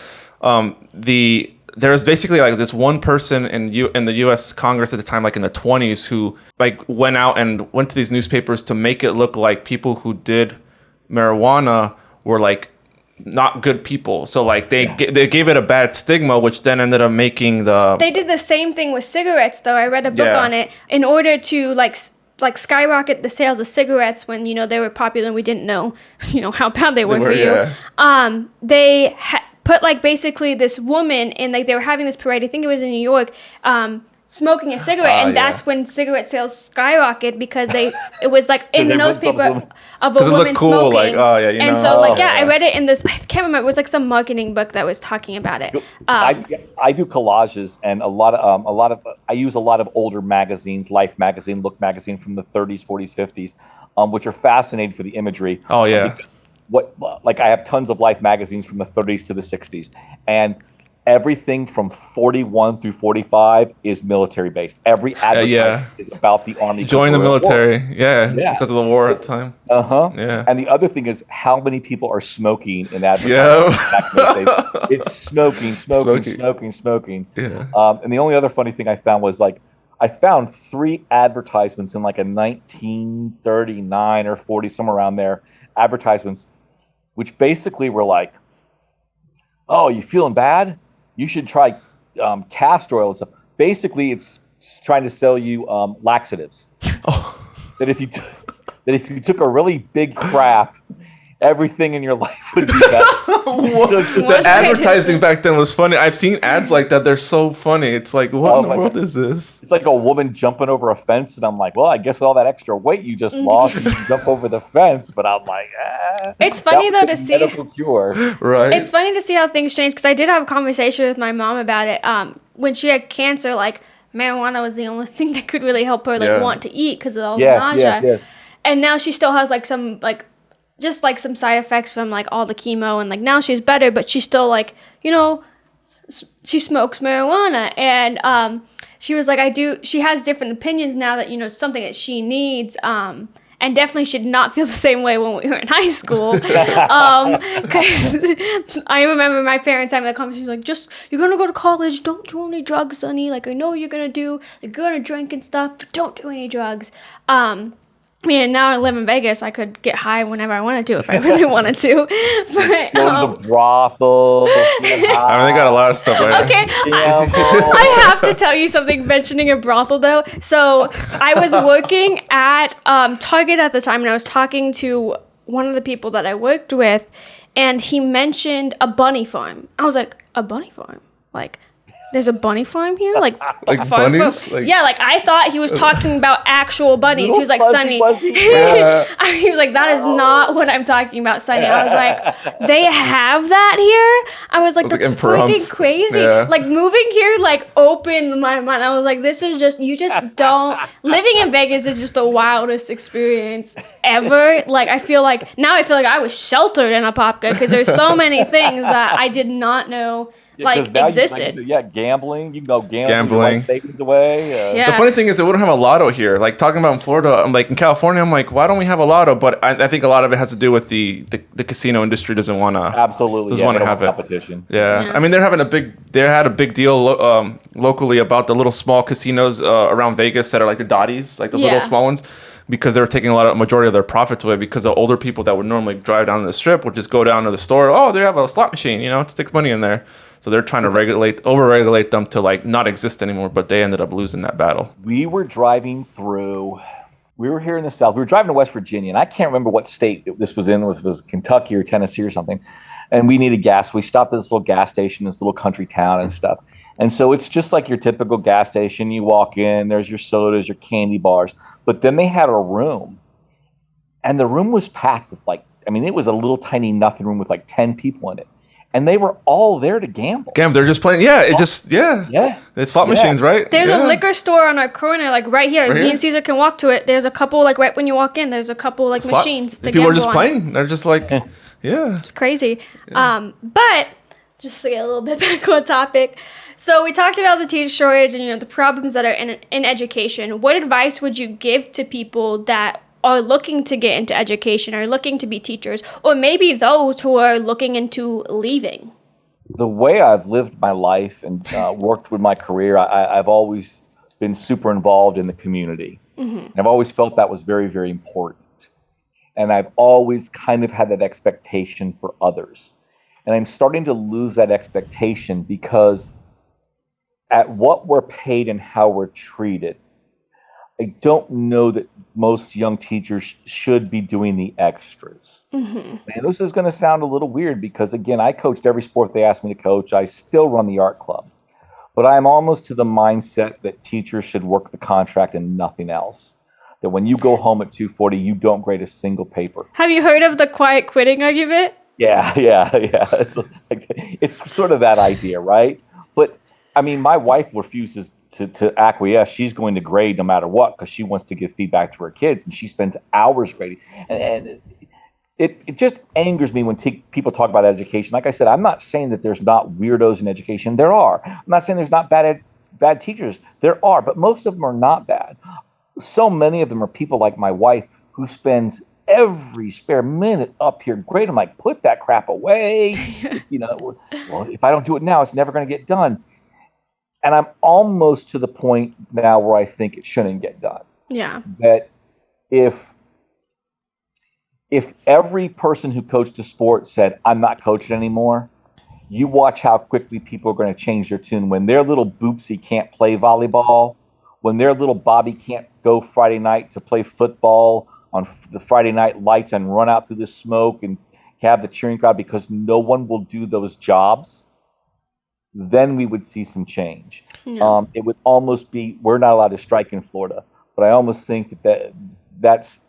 C: there was basically like this one person in the U.S. Congress at the time, like in the 20s, who like went out and went to these newspapers to make it look like people who did marijuana were like not good people. So like they gave it a bad stigma, which then ended up making They did the same thing with cigarettes, though. I read a book on it. In order to like skyrocket the sales of cigarettes when, you know, they were popular and we didn't know, you know, how bad they were for you. They put like basically this woman in, like they were having this parade. I think it was in New York. Smoking a cigarette, and that's when cigarette sales skyrocketed, because it was like in the newspaper of a woman cool,
A: smoking.
C: Like,
A: I read it in this, I can't remember, it was like some marketing book that was talking about it.
B: I do collages, and I use a lot of older magazines, Life magazine, Look magazine from the 30s, 40s, 50s, which are fascinating for the imagery.
C: Oh yeah.
B: I have tons of Life magazines from the 30s to the 60s, and everything from 41 through 45 is military based. Every advertisement is about the Army.
C: Join the military. Yeah, because of the war at the time.
B: Yeah. And the other thing is how many people are smoking in advertising. It's smoking.
C: Yeah.
B: And the only other funny thing I found was like, I found 3 advertisements in like a 1939 or 40, somewhere around there, advertisements, which basically were like, oh, you feeling bad? You should try castor oil and stuff. Basically, it's trying to sell you laxatives. That if you took a really big crap, everything in your life would be better.
C: The advertising back then was funny. I've seen ads like that. They're so funny. It's like, what in the world is this?
B: It's like a woman jumping over a fence, and I'm like, well, I guess with all that extra weight you just lost, you can jump over the fence. But I'm like,
A: It's funny though to see.
B: Medical cure.
C: Right.
A: It's funny to see how things change because I did have a conversation with my mom about it. When she had cancer, like marijuana was the only thing that could really help her want to eat because of all the nausea.
B: Yes.
A: And now she still has like some just like some side effects from like all the chemo, and like now she's better, but she's still like, she smokes marijuana, and she was like, she has different opinions now that something that she needs, and definitely should not feel the same way when we were in high school, because I remember my parents having that conversation like, just you're gonna go to college, don't do any drugs, Sonny, like I know you're gonna drink and stuff, but don't do any drugs. I mean, now I live in Vegas. I could get high whenever I wanted to if I really wanted to. But,
B: go to the brothel.
C: I mean, they got a lot of stuff.
A: Okay, I have to tell you something. Mentioning a brothel, though. So I was working at Target at the time, and I was talking to one of the people that I worked with, and he mentioned a bunny farm. I was like, a bunny farm? Like, there's a bunny farm here? Like
C: bunnies?
A: Like I thought he was talking about actual bunnies. He was like, Sonny. He was like, that is not what I'm talking about, Sonny. I was like, they have that here? I was like, that's freaking crazy.
C: Yeah.
A: Like moving here, like opened my mind. I was like, this is just, you just don't, living in Vegas is just the wildest experience ever. Like I feel like I was sheltered in Apopka because there's so many things that I did not know existed.
B: Gambling. You can go gambling. Savings away.
C: The funny thing is, they wouldn't have a lotto here. Like talking about in Florida, I'm like in California. I'm like, why don't we have a lotto? But I think a lot of it has to do with the casino industry doesn't want to have it.
B: Competition.
C: Yeah. I mean they had a big deal locally about the little small casinos around Vegas that are like the Dotties, like those little small ones. Because they were taking majority of their profits away because the older people that would normally drive down to the strip would just go down to the store. Oh, they have a slot machine, it sticks money in there. So they're trying to over-regulate them to like not exist anymore, but they ended up losing that battle.
B: We were here in the South. We were driving to West Virginia, and I can't remember what state this was in. It was Kentucky or Tennessee or something. And we needed gas. We stopped at this little gas station, this little country town and stuff. And so it's just like your typical gas station. You walk in, there's your sodas, your candy bars. But then they had a room, and the room was packed with it was a little tiny nothing room with like 10 people in it. And they were all there to gamble.
C: They're just playing. It's slot machines, right?
A: There's a liquor store on our corner, like right here. Me and Caesar can walk to it. There's a couple, like right when you walk in, there's a couple like slots. Machines to
C: people are just
A: on.
C: Playing. They're just like,
A: It's crazy. But just to get a little bit back on topic. So we talked about the teacher shortage and the problems that are in education. What advice would you give to people that are looking to get into education or looking to be teachers, or maybe those who are looking into leaving?
B: The way I've lived my life and worked with my career, I've always been super involved in the community. Mm-hmm. And I've always felt that was very, very important. And I've always kind of had that expectation for others. And I'm starting to lose that expectation because at what we're paid and how we're treated, I don't know that most young teachers should be doing the extras. Mm-hmm. And this is going to sound a little weird because, again, I coached every sport they asked me to coach. I still run the art club. But I'm almost to the mindset that teachers should work the contract and nothing else. That when you go home at 2:40, you don't grade a single paper.
A: Have you heard of the quiet quitting argument?
B: Yeah. It's sort of that idea, right? But, I mean, my wife refuses to acquiesce. She's going to grade no matter what because she wants to give feedback to her kids, and she spends hours grading. And it just angers me when people talk about education. Like I said, I'm not saying that there's not weirdos in education. There are. I'm not saying there's not bad teachers. There are, but most of them are not bad. So many of them are people like my wife who spends every spare minute up here. Great. I'm like, put that crap away. Well, if I don't do it now, it's never going to get done. And I'm almost to the point now where I think it shouldn't get done.
A: Yeah.
B: That if every person who coached a sport said, I'm not coaching anymore, you watch how quickly people are going to change their tune. When their little Boopsy can't play volleyball, when their little Bobby can't go Friday night to play football on the Friday night lights and run out through the smoke and have the cheering crowd because no one will do those jobs, then we would see some change. Yeah. It would almost be, we're not allowed to strike in Florida, but I almost think that's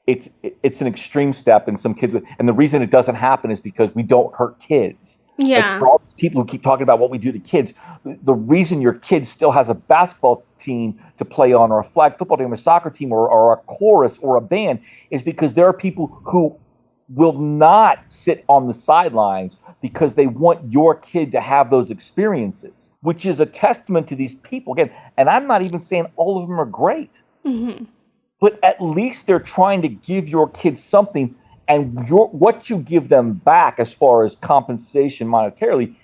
B: it's an extreme step, and some kids and the reason it doesn't happen is because we don't hurt kids.
A: Yeah.
B: Like, for all these people who keep talking about what we do to kids, the reason your kid still has a basketball team to play on, or a flag football team, or a soccer team, or a chorus, or a band, is because there are people who will not sit on the sidelines because they want your kid to have those experiences, which is a testament to these people. Again, and I'm not even saying all of them are great. Mm-hmm. But at least they're trying to give your kids something, and what you give them back as far as compensation monetarily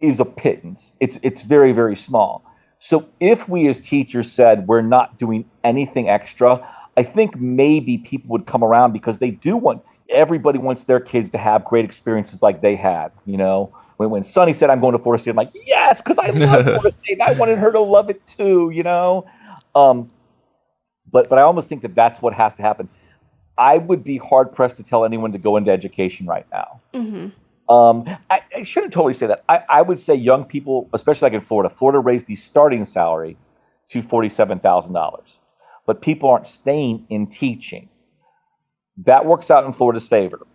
B: is a pittance. It's very, very small. So if we as teachers said we're not doing anything extra, I think maybe people would come around, because everybody wants their kids to have great experiences like they had. When Sonny said, I'm going to Florida State, I'm like, yes, because I love Florida State. I wanted her to love it too, But I almost think that that's what has to happen. I would be hard pressed to tell anyone to go into education right now. Mm-hmm. I shouldn't totally say that. I would say young people, especially like in Florida. Florida raised the starting salary to $47,000, but people aren't staying in teaching. That works out in Florida's favor,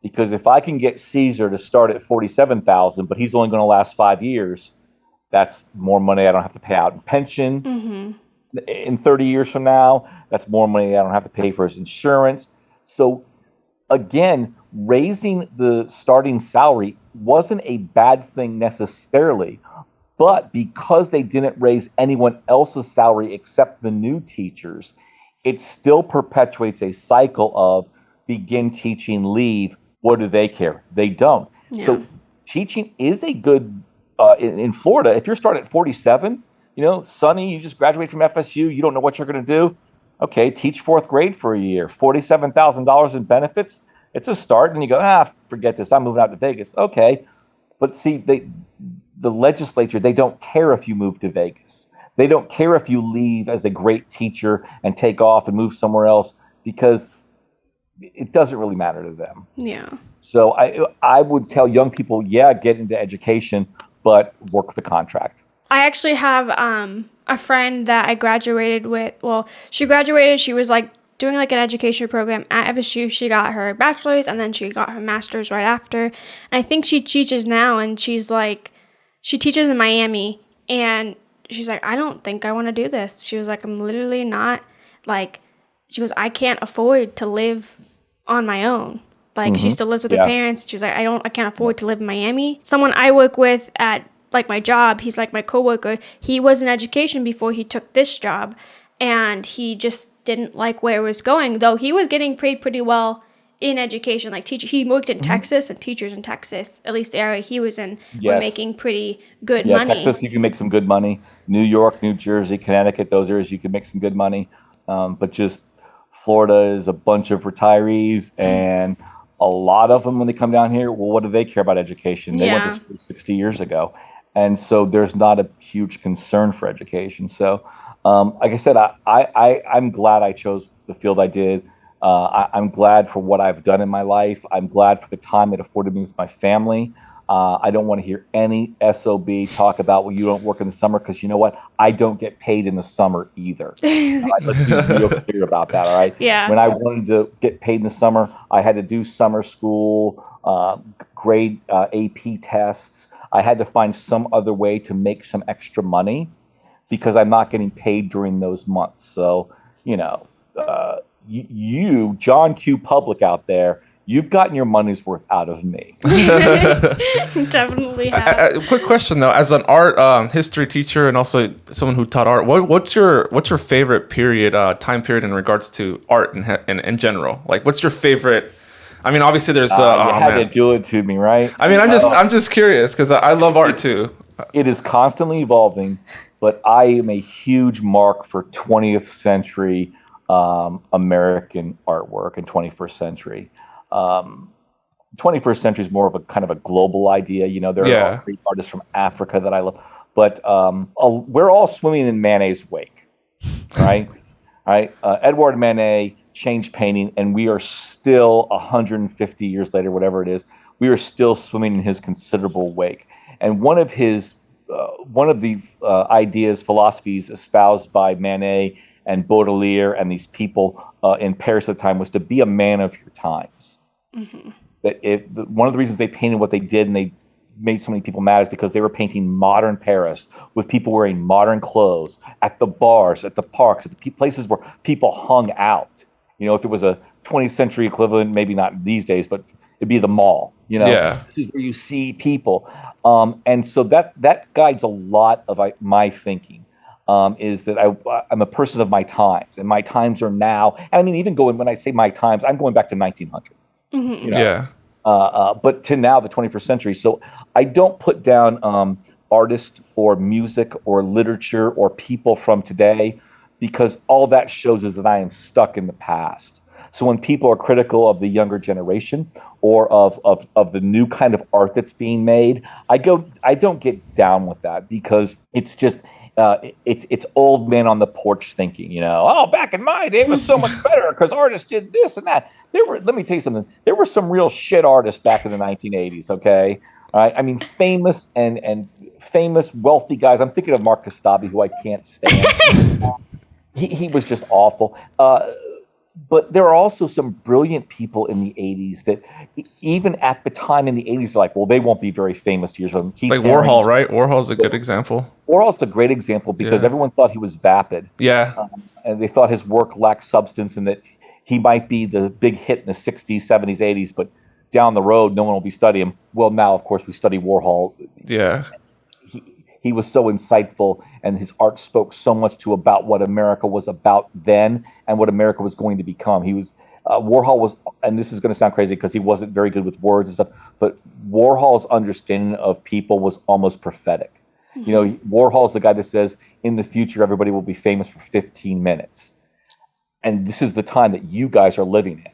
B: because if I can get Caesar to start at $47,000, but he's only going to last 5 years, that's more money I don't have to pay out in pension. Mm-hmm. In 30 years from now, that's more money I don't have to pay for his insurance. So again, raising the starting salary wasn't a bad thing necessarily, but because they didn't raise anyone else's salary except the new teachers, it still perpetuates a cycle of begin teaching, leave. What do they care? They don't. Yeah. So teaching is a good, in Florida, if you're starting at 47, Sonny, you just graduated from FSU. You don't know what you're going to do. Okay, teach fourth grade for a year. $47,000 in benefits. It's a start. And you go, forget this. I'm moving out to Vegas. Okay. But see, the legislature, they don't care if you move to Vegas. They don't care if you leave as a great teacher and take off and move somewhere else, because it doesn't really matter to them.
A: Yeah.
B: So I would tell young people, get into education, but work the contract.
A: I actually have a friend that I graduated with. Well, she graduated. She was doing an education program at FSU. She got her bachelor's and then she got her master's right after. And I think she teaches now, and she teaches in Miami. And she's like, I don't think I want to do this. She was like, I'm literally not she goes, I can't afford to live on my own. Mm-hmm. She still lives with her parents. She was like, I can't afford to live in Miami. Someone I work with at my job, he's my coworker. He was in education before he took this job, and he just didn't like where it was going, though he was getting paid pretty well in education. He worked in Texas, and teachers in Texas, at least the area he was in, were making pretty good money.
B: Texas, you can make some good money. New York, New Jersey, Connecticut, those areas you can make some good money. But just Florida is a bunch of retirees, and a lot of them, when they come down here, well, what do they care about education? They went to school 60 years ago. And so there's not a huge concern for education. So, like I said, I'm glad I chose the field I did. I'm glad for what I've done in my life. I'm glad for the time it afforded me with my family. I don't want to hear any SOB talk about, well, you don't work in the summer, because you know what? I don't get paid in the summer either. Let's be real clear about that, all right?
A: Yeah.
B: When I wanted to get paid in the summer, I had to do summer school, grade AP tests. I had to find some other way to make some extra money, because I'm not getting paid during those months. So, you, John Q. Public out there, you've gotten your money's worth out of me.
A: Definitely have.
C: Quick question though, as an art history teacher and also someone who taught art, what's your favorite time period in regards to art in general? Like, what's your favorite? I mean, obviously there's.
B: You had to do it to me, right?
C: I mean, I'm just curious because I love art too.
B: It is constantly evolving, but I am a huge mark for 20th century American artwork and 21st century. 21st century is more of a kind of a global idea. You know, there are great artists from Africa that I love, but we're all swimming in Manet's wake, right? Right? Edouard Manet changed painting, and we are still 150 years later, whatever it is, we are still swimming in his considerable wake. And one of the ideas, philosophies espoused by Manet and Baudelaire and these people in Paris at the time was to be a man of your times. Mm-hmm. One of the reasons they painted what they did and they made so many people mad is because they were painting modern Paris with people wearing modern clothes at the bars, at the parks, at the places where people hung out. You know, if it was a 20th century equivalent, maybe not these days, but it'd be the mall. You know, this is where you see people. And so that guides a lot of my thinking. Is that I'm a person of my times, and my times are now. And I mean, even when I say my times, I'm going back to 1900. Mm-hmm. You know? But to now, the 21st century. So I don't put down artists or music or literature or people from today, because all that shows is that I am stuck in the past. So when people are critical of the younger generation or of the new kind of art that's being made, I don't get down with that, because it's just it's old men on the porch thinking, you know, oh, back in my day it was so much better because artists did this and that. Let me tell you something. There were some real shit artists back in the 1980s. Okay, all right. I mean, famous and famous wealthy guys. I'm thinking of Mark Kastabi, who I can't stand. He was just awful. But there are also some brilliant people in the 80s that even at the time in the 80s are like, well, they won't be very famous years of them.
C: Like Warhol, right? Warhol's a good example.
B: Warhol's a great example because everyone thought he was vapid.
C: Yeah.
B: And they thought his work lacked substance and that he might be the big hit in the 60s, 70s, 80s, but down the road, no one will be studying him. Well, now, of course, we study Warhol.
C: Yeah.
B: He was so insightful, and his art spoke so much about what America was about then and what America was going to become. He was Warhol was, and this is going to sound crazy because he wasn't very good with words and stuff, but Warhol's understanding of people was almost prophetic. Mm-hmm. You know, Warhol's the guy that says, in the future, everybody will be famous for 15 minutes. And this is the time that you guys are living in.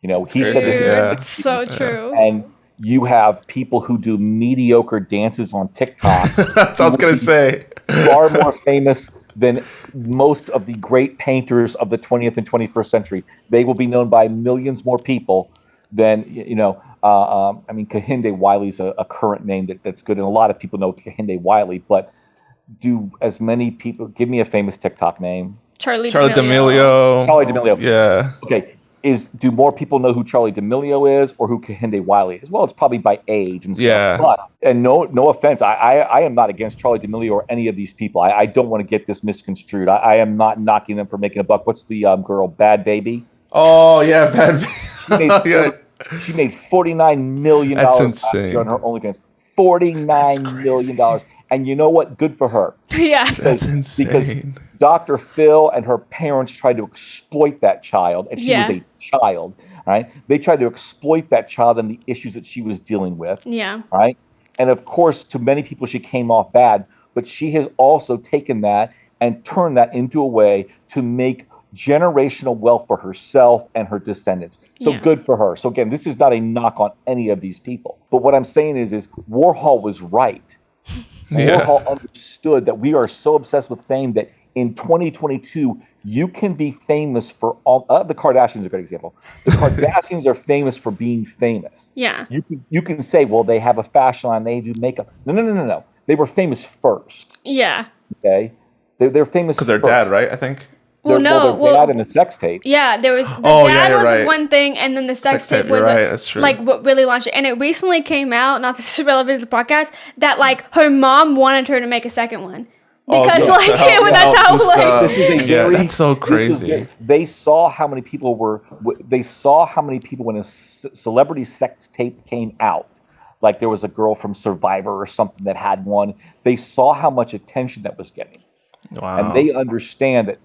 B: You know, he said this.
A: It's so true.
B: And you have people who do mediocre dances on TikTok.
C: That's what I was going to say.
B: Far more famous than most of the great painters of the 20th and 21st century. They will be known by millions more people than, you know, I mean, Kehinde Wiley's a current name that's good. And a lot of people know Kehinde Wiley, but do as many people, give me a famous TikTok name.
A: Charlie D'Amelio.
B: Yeah. Okay. Do more people know who Charlie D'Amelio is or who Kehinde Wiley is? Well, it's probably by age and stuff.
C: Yeah.
B: But, and no offense, I am not against Charlie D'Amelio or any of these people. I don't want to get this misconstrued. I am not knocking them for making a buck. What's the girl, Bad Baby?
C: Oh, yeah, Bad Baby.
B: She made $49 million
C: That's insane.
B: On her OnlyFans. $49 million. And you know what? Good for her.
A: Yeah.
C: That's insane.
B: Because Dr. Phil and her parents tried to exploit that child, and she was a child, right? They tried to exploit that child and the issues that she was dealing with, right? And of course, to many people, she came off bad, but she has also taken that and turned that into a way to make generational wealth for herself and her descendants. So good for her. So again, this is not a knock on any of these people. But what I'm saying is Warhol was right. Warhol understood that we are so obsessed with fame that in 2022, you can be famous for all. The Kardashians are a good example. The Kardashians are famous for being famous.
A: Yeah.
B: You can say, well, they have a fashion line, they do makeup. No. They were famous first.
A: Yeah.
B: Okay. They're famous
C: because their dad, right? I think.
B: Their dad and the sex tape.
A: Yeah, there was dad was one thing, and then the sex tape was
C: That's true.
A: like what really launched it. And it recently came out, not this is relevant to the podcast, that like her mom wanted her to make a second one. Because
C: that's
A: how like
B: this is a
C: that's so crazy.
B: They saw how many people when a celebrity sex tape came out. Like there was a girl from Survivor or something that had one. They saw how much attention that was getting.
C: Wow.
B: And they understand that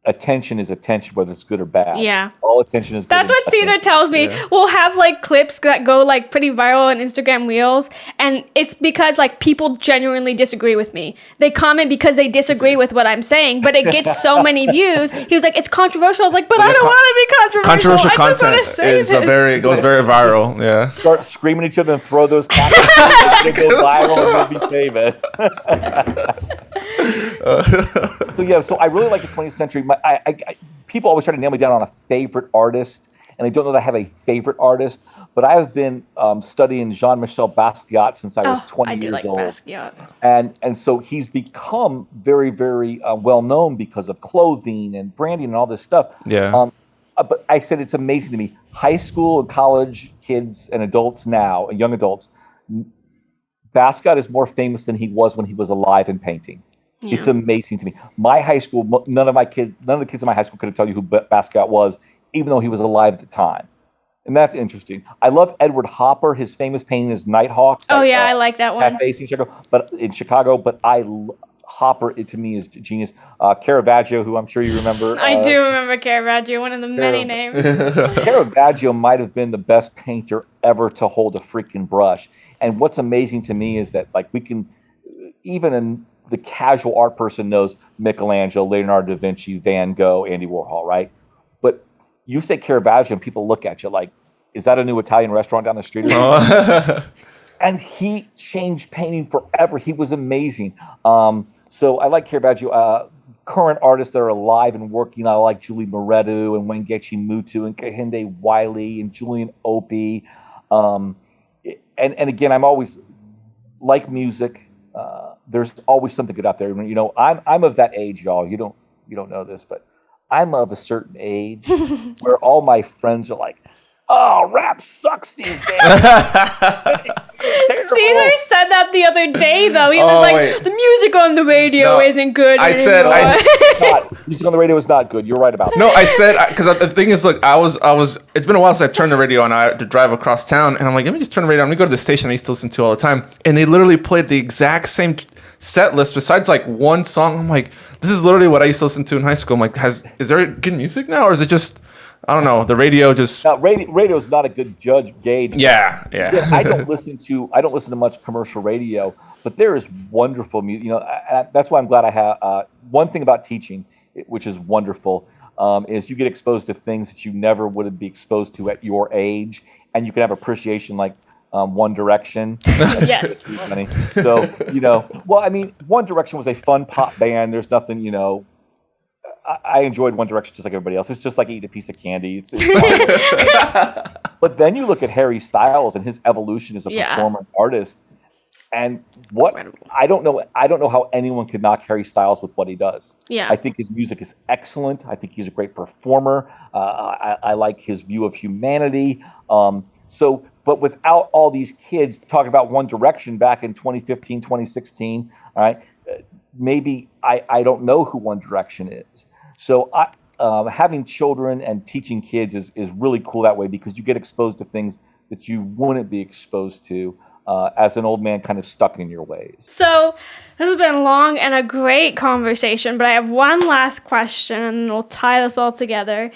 B: attention is attention, whether it's good or bad.
A: Yeah.
B: All attention is good.
A: That's what Caesar tells me. Yeah. We'll have like clips that go like pretty viral on Instagram Reels. And it's because like people genuinely disagree with me. They comment because they disagree with what I'm saying, but it gets so many views. He was like, it's controversial. I was like, but I don't want to be controversial.
C: Controversial content goes very viral. Yeah.
B: Start screaming at each other and throw those cactus. They go viral and you'll be famous. So I really like the 20th century. People always try to nail me down on a favorite artist, and I don't know that I have a favorite artist, but I have been studying Jean-Michel Basquiat since I was 20 years old.
A: Basquiat.
B: And so he's become very, very well known because of clothing and branding and all this stuff.
C: Yeah.
B: But I said it's amazing to me. High school and college kids and adults now, and young adults, Basquiat is more famous than he was when he was alive and painting. Yeah. It's amazing to me. My high school, none of the kids in my high school could tell you who Basquiat was, even though he was alive at the time. And that's interesting. I love Edward Hopper. His famous painting is Nighthawks.
A: I like that one.
B: Cafe in Chicago. But Hopper, to me, is genius. Caravaggio, who I'm sure you remember.
A: I do remember Caravaggio, one of the many names.
B: Caravaggio might have been the best painter ever to hold a freaking brush. And what's amazing to me is that, like, we can, even in the casual art person knows Michelangelo, Leonardo da Vinci, Van Gogh, Andy Warhol, right? But you say Caravaggio and people look at you like, is that a new Italian restaurant down the street? And he changed painting forever. He was amazing. So I like Caravaggio. Current artists that are alive and working, I like Julie Moretu and Wengechi Mutu and Kehinde Wiley and Julian Opie. And again, I'm always like music. There's always something good out there. You know, I'm of that age, y'all. You don't know this, but I'm of a certain age where all my friends are like, "Oh, rap sucks these days." Caesar
A: said that the other day, though. He was like, "The music on the radio isn't good."
B: Music on the radio is not good. You're right about that.
C: No, I said, because the thing is, look, I was. It's been a while since I turned the radio on. I had to drive across town, and I'm like, let me just turn the radio on. Let me go to the station I used to listen to all the time, and they literally played the exact same set list besides like one song. I'm like, this is literally what I used to listen to in high school. I'm like, is there good music now, or is it just, I don't know, the radio just?
B: Now, radio is not a good gauge.
C: Yeah.
B: I don't listen to much commercial radio, but there is wonderful music. You know, that's why I'm glad I have one thing about teaching, which is wonderful, is you get exposed to things that you never would be exposed to at your age, and you can have appreciation like One Direction.
A: Yes.
B: Funny. So, you know, well, I mean, One Direction was a fun pop band. There's nothing, you know. I enjoyed One Direction just like everybody else. It's just like eating a piece of candy. It's fun. But then you look at Harry Styles and his evolution as a performer and artist, and I don't know how anyone could knock Harry Styles with what he does.
A: Yeah.
B: I think his music is excellent. I think he's a great performer. I like his view of humanity. But without all these kids talking about One Direction back in 2015, 2016, all right, maybe I don't know who One Direction is. So having children and teaching kids is really cool that way, because you get exposed to things that you wouldn't be exposed to as an old man kind of stuck in your ways.
A: So this has been long and a great conversation, but I have one last question and we'll tie this all together.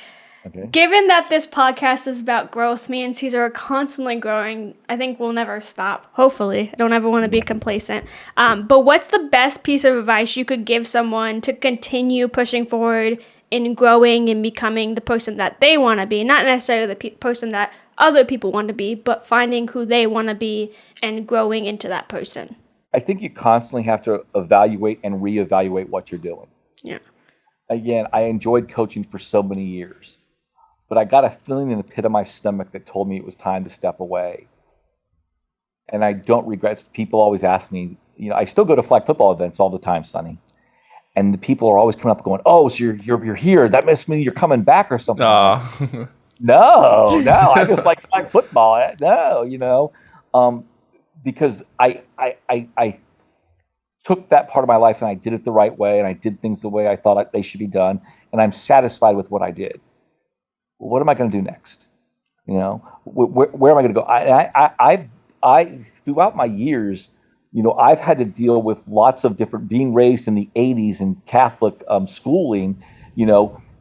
A: Okay. Given that this podcast is about growth, me and Caesar are constantly growing. I think we'll never stop. Hopefully. I don't ever want to be complacent. But what's the best piece of advice you could give someone to continue pushing forward in growing and becoming the person that they want to be? Not necessarily the person that other people want to be, but finding who they want to be and growing into that person.
B: I think you constantly have to evaluate and reevaluate what you're doing.
A: Yeah.
B: Again, I enjoyed coaching for so many years, but I got a feeling in the pit of my stomach that told me it was time to step away. And I don't regret. People always ask me, you know, I still go to flag football events all the time, Sonny. And the people are always coming up going, "Oh, so you're here. That must mean you're coming back or something." No, I just like flag football. No, you know, because I took that part of my life and I did it the right way, and I did things the way I thought they should be done, and I'm satisfied with what I did. Well, what am I going to do next? Where am I going to go? I throughout my years, I've had to deal with lots of different, being raised in the 80s in Catholic schooling.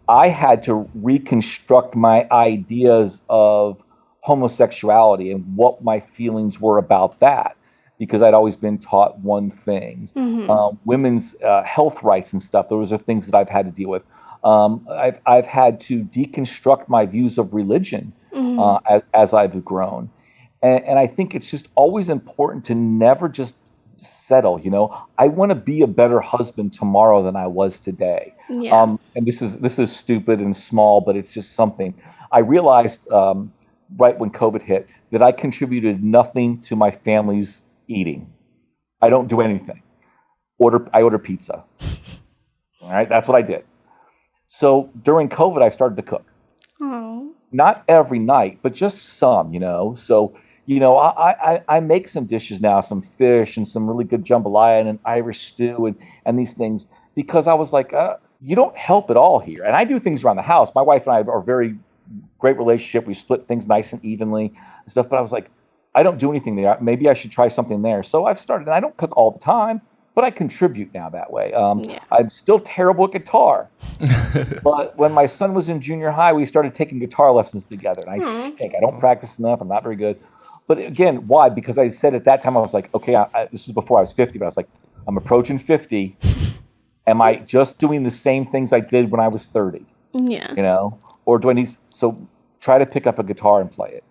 B: I had to reconstruct my ideas of homosexuality and what my feelings were about that, because I'd always been taught one thing. Women's health rights and stuff, those are things that I've had to deal with. I've had to deconstruct my views of religion as I've grown. And I think it's just always important to never just settle. I want to be a better husband tomorrow than I was today.
A: Yeah.
B: And this is stupid and small, but it's just something. I realized right when COVID hit that I contributed nothing to my family's eating. I don't do anything. I order pizza. All right, that's what I did. So during COVID, I started to cook.
A: Oh.
B: Not every night, but just some, So, I make some dishes now, some fish and some really good jambalaya and an Irish stew and these things, because I was like, you don't help at all here. And I do things around the house. My wife and I are very great relationship. We split things nice and evenly and stuff. But I was like, I don't do anything there. Maybe I should try something there. So I've started, and I don't cook all the time, but I contribute now that way. I'm still terrible at guitar. But when my son was in junior high, we started taking guitar lessons together. And I stink. I don't practice enough. I'm not very good. But again, why? Because I said at that time, I was like, okay, this is before I was 50, but I was like, I'm approaching 50. Am I just doing the same things I did when I was 30?
A: Yeah.
B: Or do I need, so try to pick up a guitar and play it.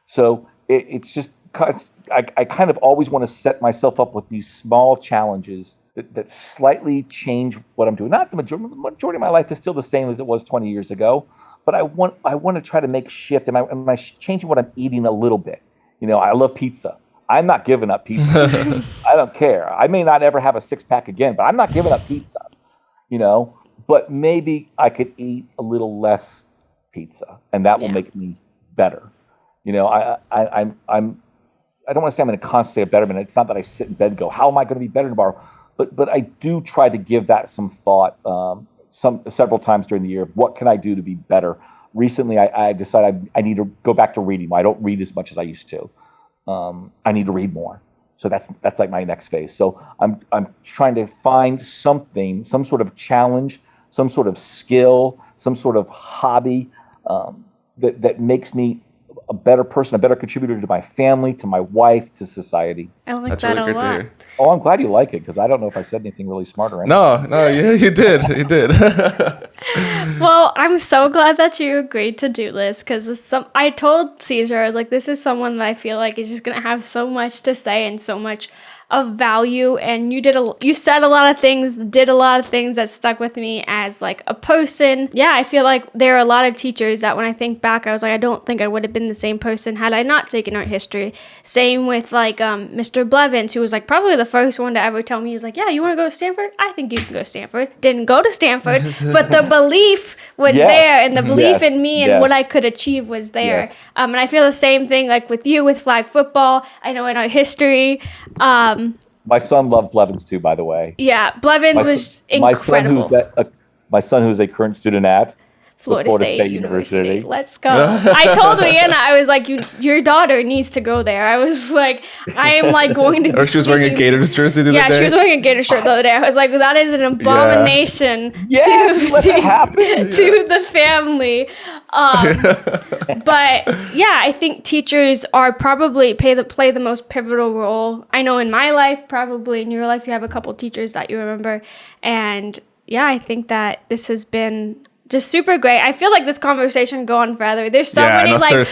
B: So it's just, I kind of always want to set myself up with these small challenges that slightly change what I'm doing. Not the majority of my life is still the same as it was 20 years ago, but I want to try to make shift. Am I changing what I'm eating a little bit? I love pizza. I'm not giving up pizza. I don't care. I may not ever have a 6-pack again, but I'm not giving up pizza. But maybe I could eat a little less pizza, and that will make me better. I don't want to say I'm in a constant state of betterment. It's not that I sit in bed and go, how am I going to be better tomorrow? But I do try to give that some thought several times during the year of what can I do to be better. Recently, I decided I need to go back to reading. I don't read as much as I used to. I need to read more. So that's like my next phase. So I'm trying to find something, some sort of challenge, some sort of skill, some sort of hobby that makes me a better person, a better contributor to my family, to my wife, to society.
A: I like
C: That's
A: that
C: really
A: a
C: good to
A: lot.
C: hear.
B: Oh, I'm glad you like it, because I don't know if I said anything really smart or anything.
C: No, you did. You did.
A: Well, I'm so glad that you agreed to do this, because I told Caesar, I was like, this is someone that I feel like is just going to have so much to say and so much of value, and you said a lot of things, did a lot of things that stuck with me as like a person. Yeah, I feel like there are a lot of teachers that when I think back, I was like, I don't think I would have been the same person had I not taken art history. Same with like Mr. Blevins, who was like probably the first one to ever tell me, he was like, yeah, you want to go to Stanford? I think you can go to Stanford. Didn't go to Stanford, but the belief was there, and the belief in me and what I could achieve was there.
B: Yes.
A: And I feel the same thing like with you with flag football. I know in our history.
B: My son loved Blevins too, by the way.
A: Yeah, Blevins was incredible.
B: My son, who's a current student at
A: Florida State University. Let's go. I told Rihanna, I was like, your daughter needs to go there. I was like, I am like going to be
C: Or she was wearing a Gators jersey the other day?
A: Yeah, she was wearing a Gator shirt the other day. I was like, that is an abomination to the family. But yeah, I think teachers are probably play the most pivotal role. I know in my life, probably in your life, you have a couple teachers that you remember. And yeah, I think that this has been just super great. I feel like this conversation can go on forever. There's so many other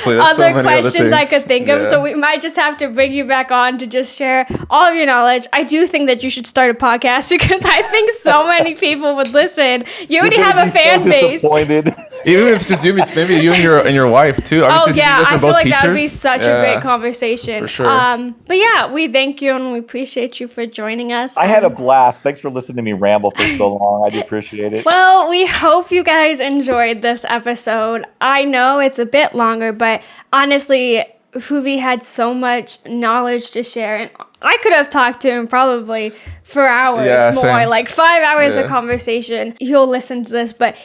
A: questions I could think of, so we might just have to bring you back on to just share all of your knowledge. I do think that you should start a podcast, because I think so many people would listen. You already have a fan base.
C: Even if it's just you, it's maybe you and your wife too. Obviously,
A: I feel like that would be
C: teachers.
A: such a great conversation.
C: For sure.
A: But yeah, we thank you and we appreciate you for joining us.
B: I had a blast. Thanks for listening to me ramble for so long. I do appreciate it.
A: Well, we hope you guys enjoyed this episode. I know it's a bit longer, but honestly, Houvi had so much knowledge to share, and I could have talked to him probably for hours more,
C: same.
A: like 5 hours of
C: Yeah.
A: conversation. He'll listen to this, but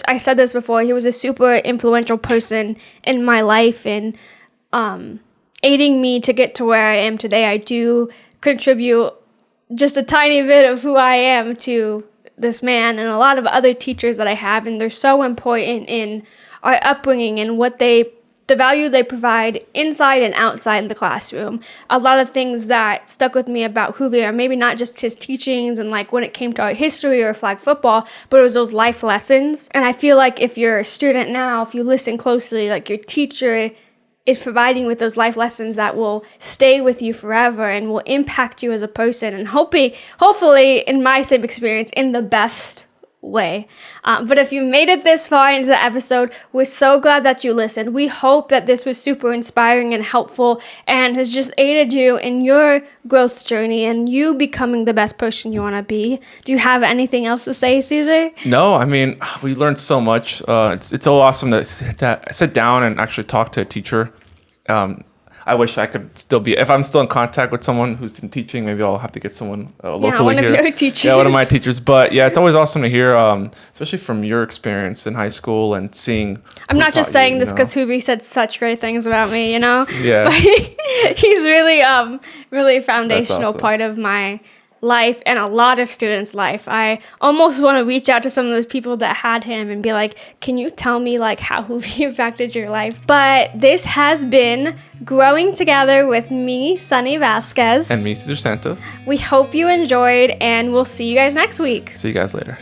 A: I said this before, he was a super influential person in my life and aiding me to get to where I am today. I do contribute just a tiny bit of who I am to this man and a lot of other teachers that I have, and they're so important in our upbringing and the value they provide inside and outside the classroom. A lot of things that stuck with me about Houvi are maybe not just his teachings and like when it came to our history or flag football, but it was those life lessons. And I feel like if you're a student now, if you listen closely, like your teacher is providing with those life lessons that will stay with you forever and will impact you as a person, and hopefully in my same experience, in the best way. But if you made it this far into the episode, we're so glad that you listened. We hope that this was super inspiring and helpful and has just aided you in your growth journey and you becoming the best person you want to be. Do you have anything else to say, Caesar?
C: No, I mean, we learned so much. It's so awesome to sit down and actually talk to a teacher. I wish I could still be, if I'm still in contact with someone who's in teaching, maybe I'll have to get someone locally here.
A: One of your teachers.
C: Yeah, one of my teachers. But yeah, it's always awesome to hear, especially from your experience in high school and seeing.
A: I'm not just saying this because Hoovi said such great things about me, you know?
C: Yeah.
A: But he's really a foundational
C: awesome.
A: part of my life and a lot of students' life. I almost want to reach out to some of those people that had him and be like, can you tell me like how Houvi impacted your life? But this has been Growing Together with me, Sonny Vasquez.
C: And me, Cesar Santos.
A: We hope you enjoyed, and we'll see you guys next week.
C: See you guys later.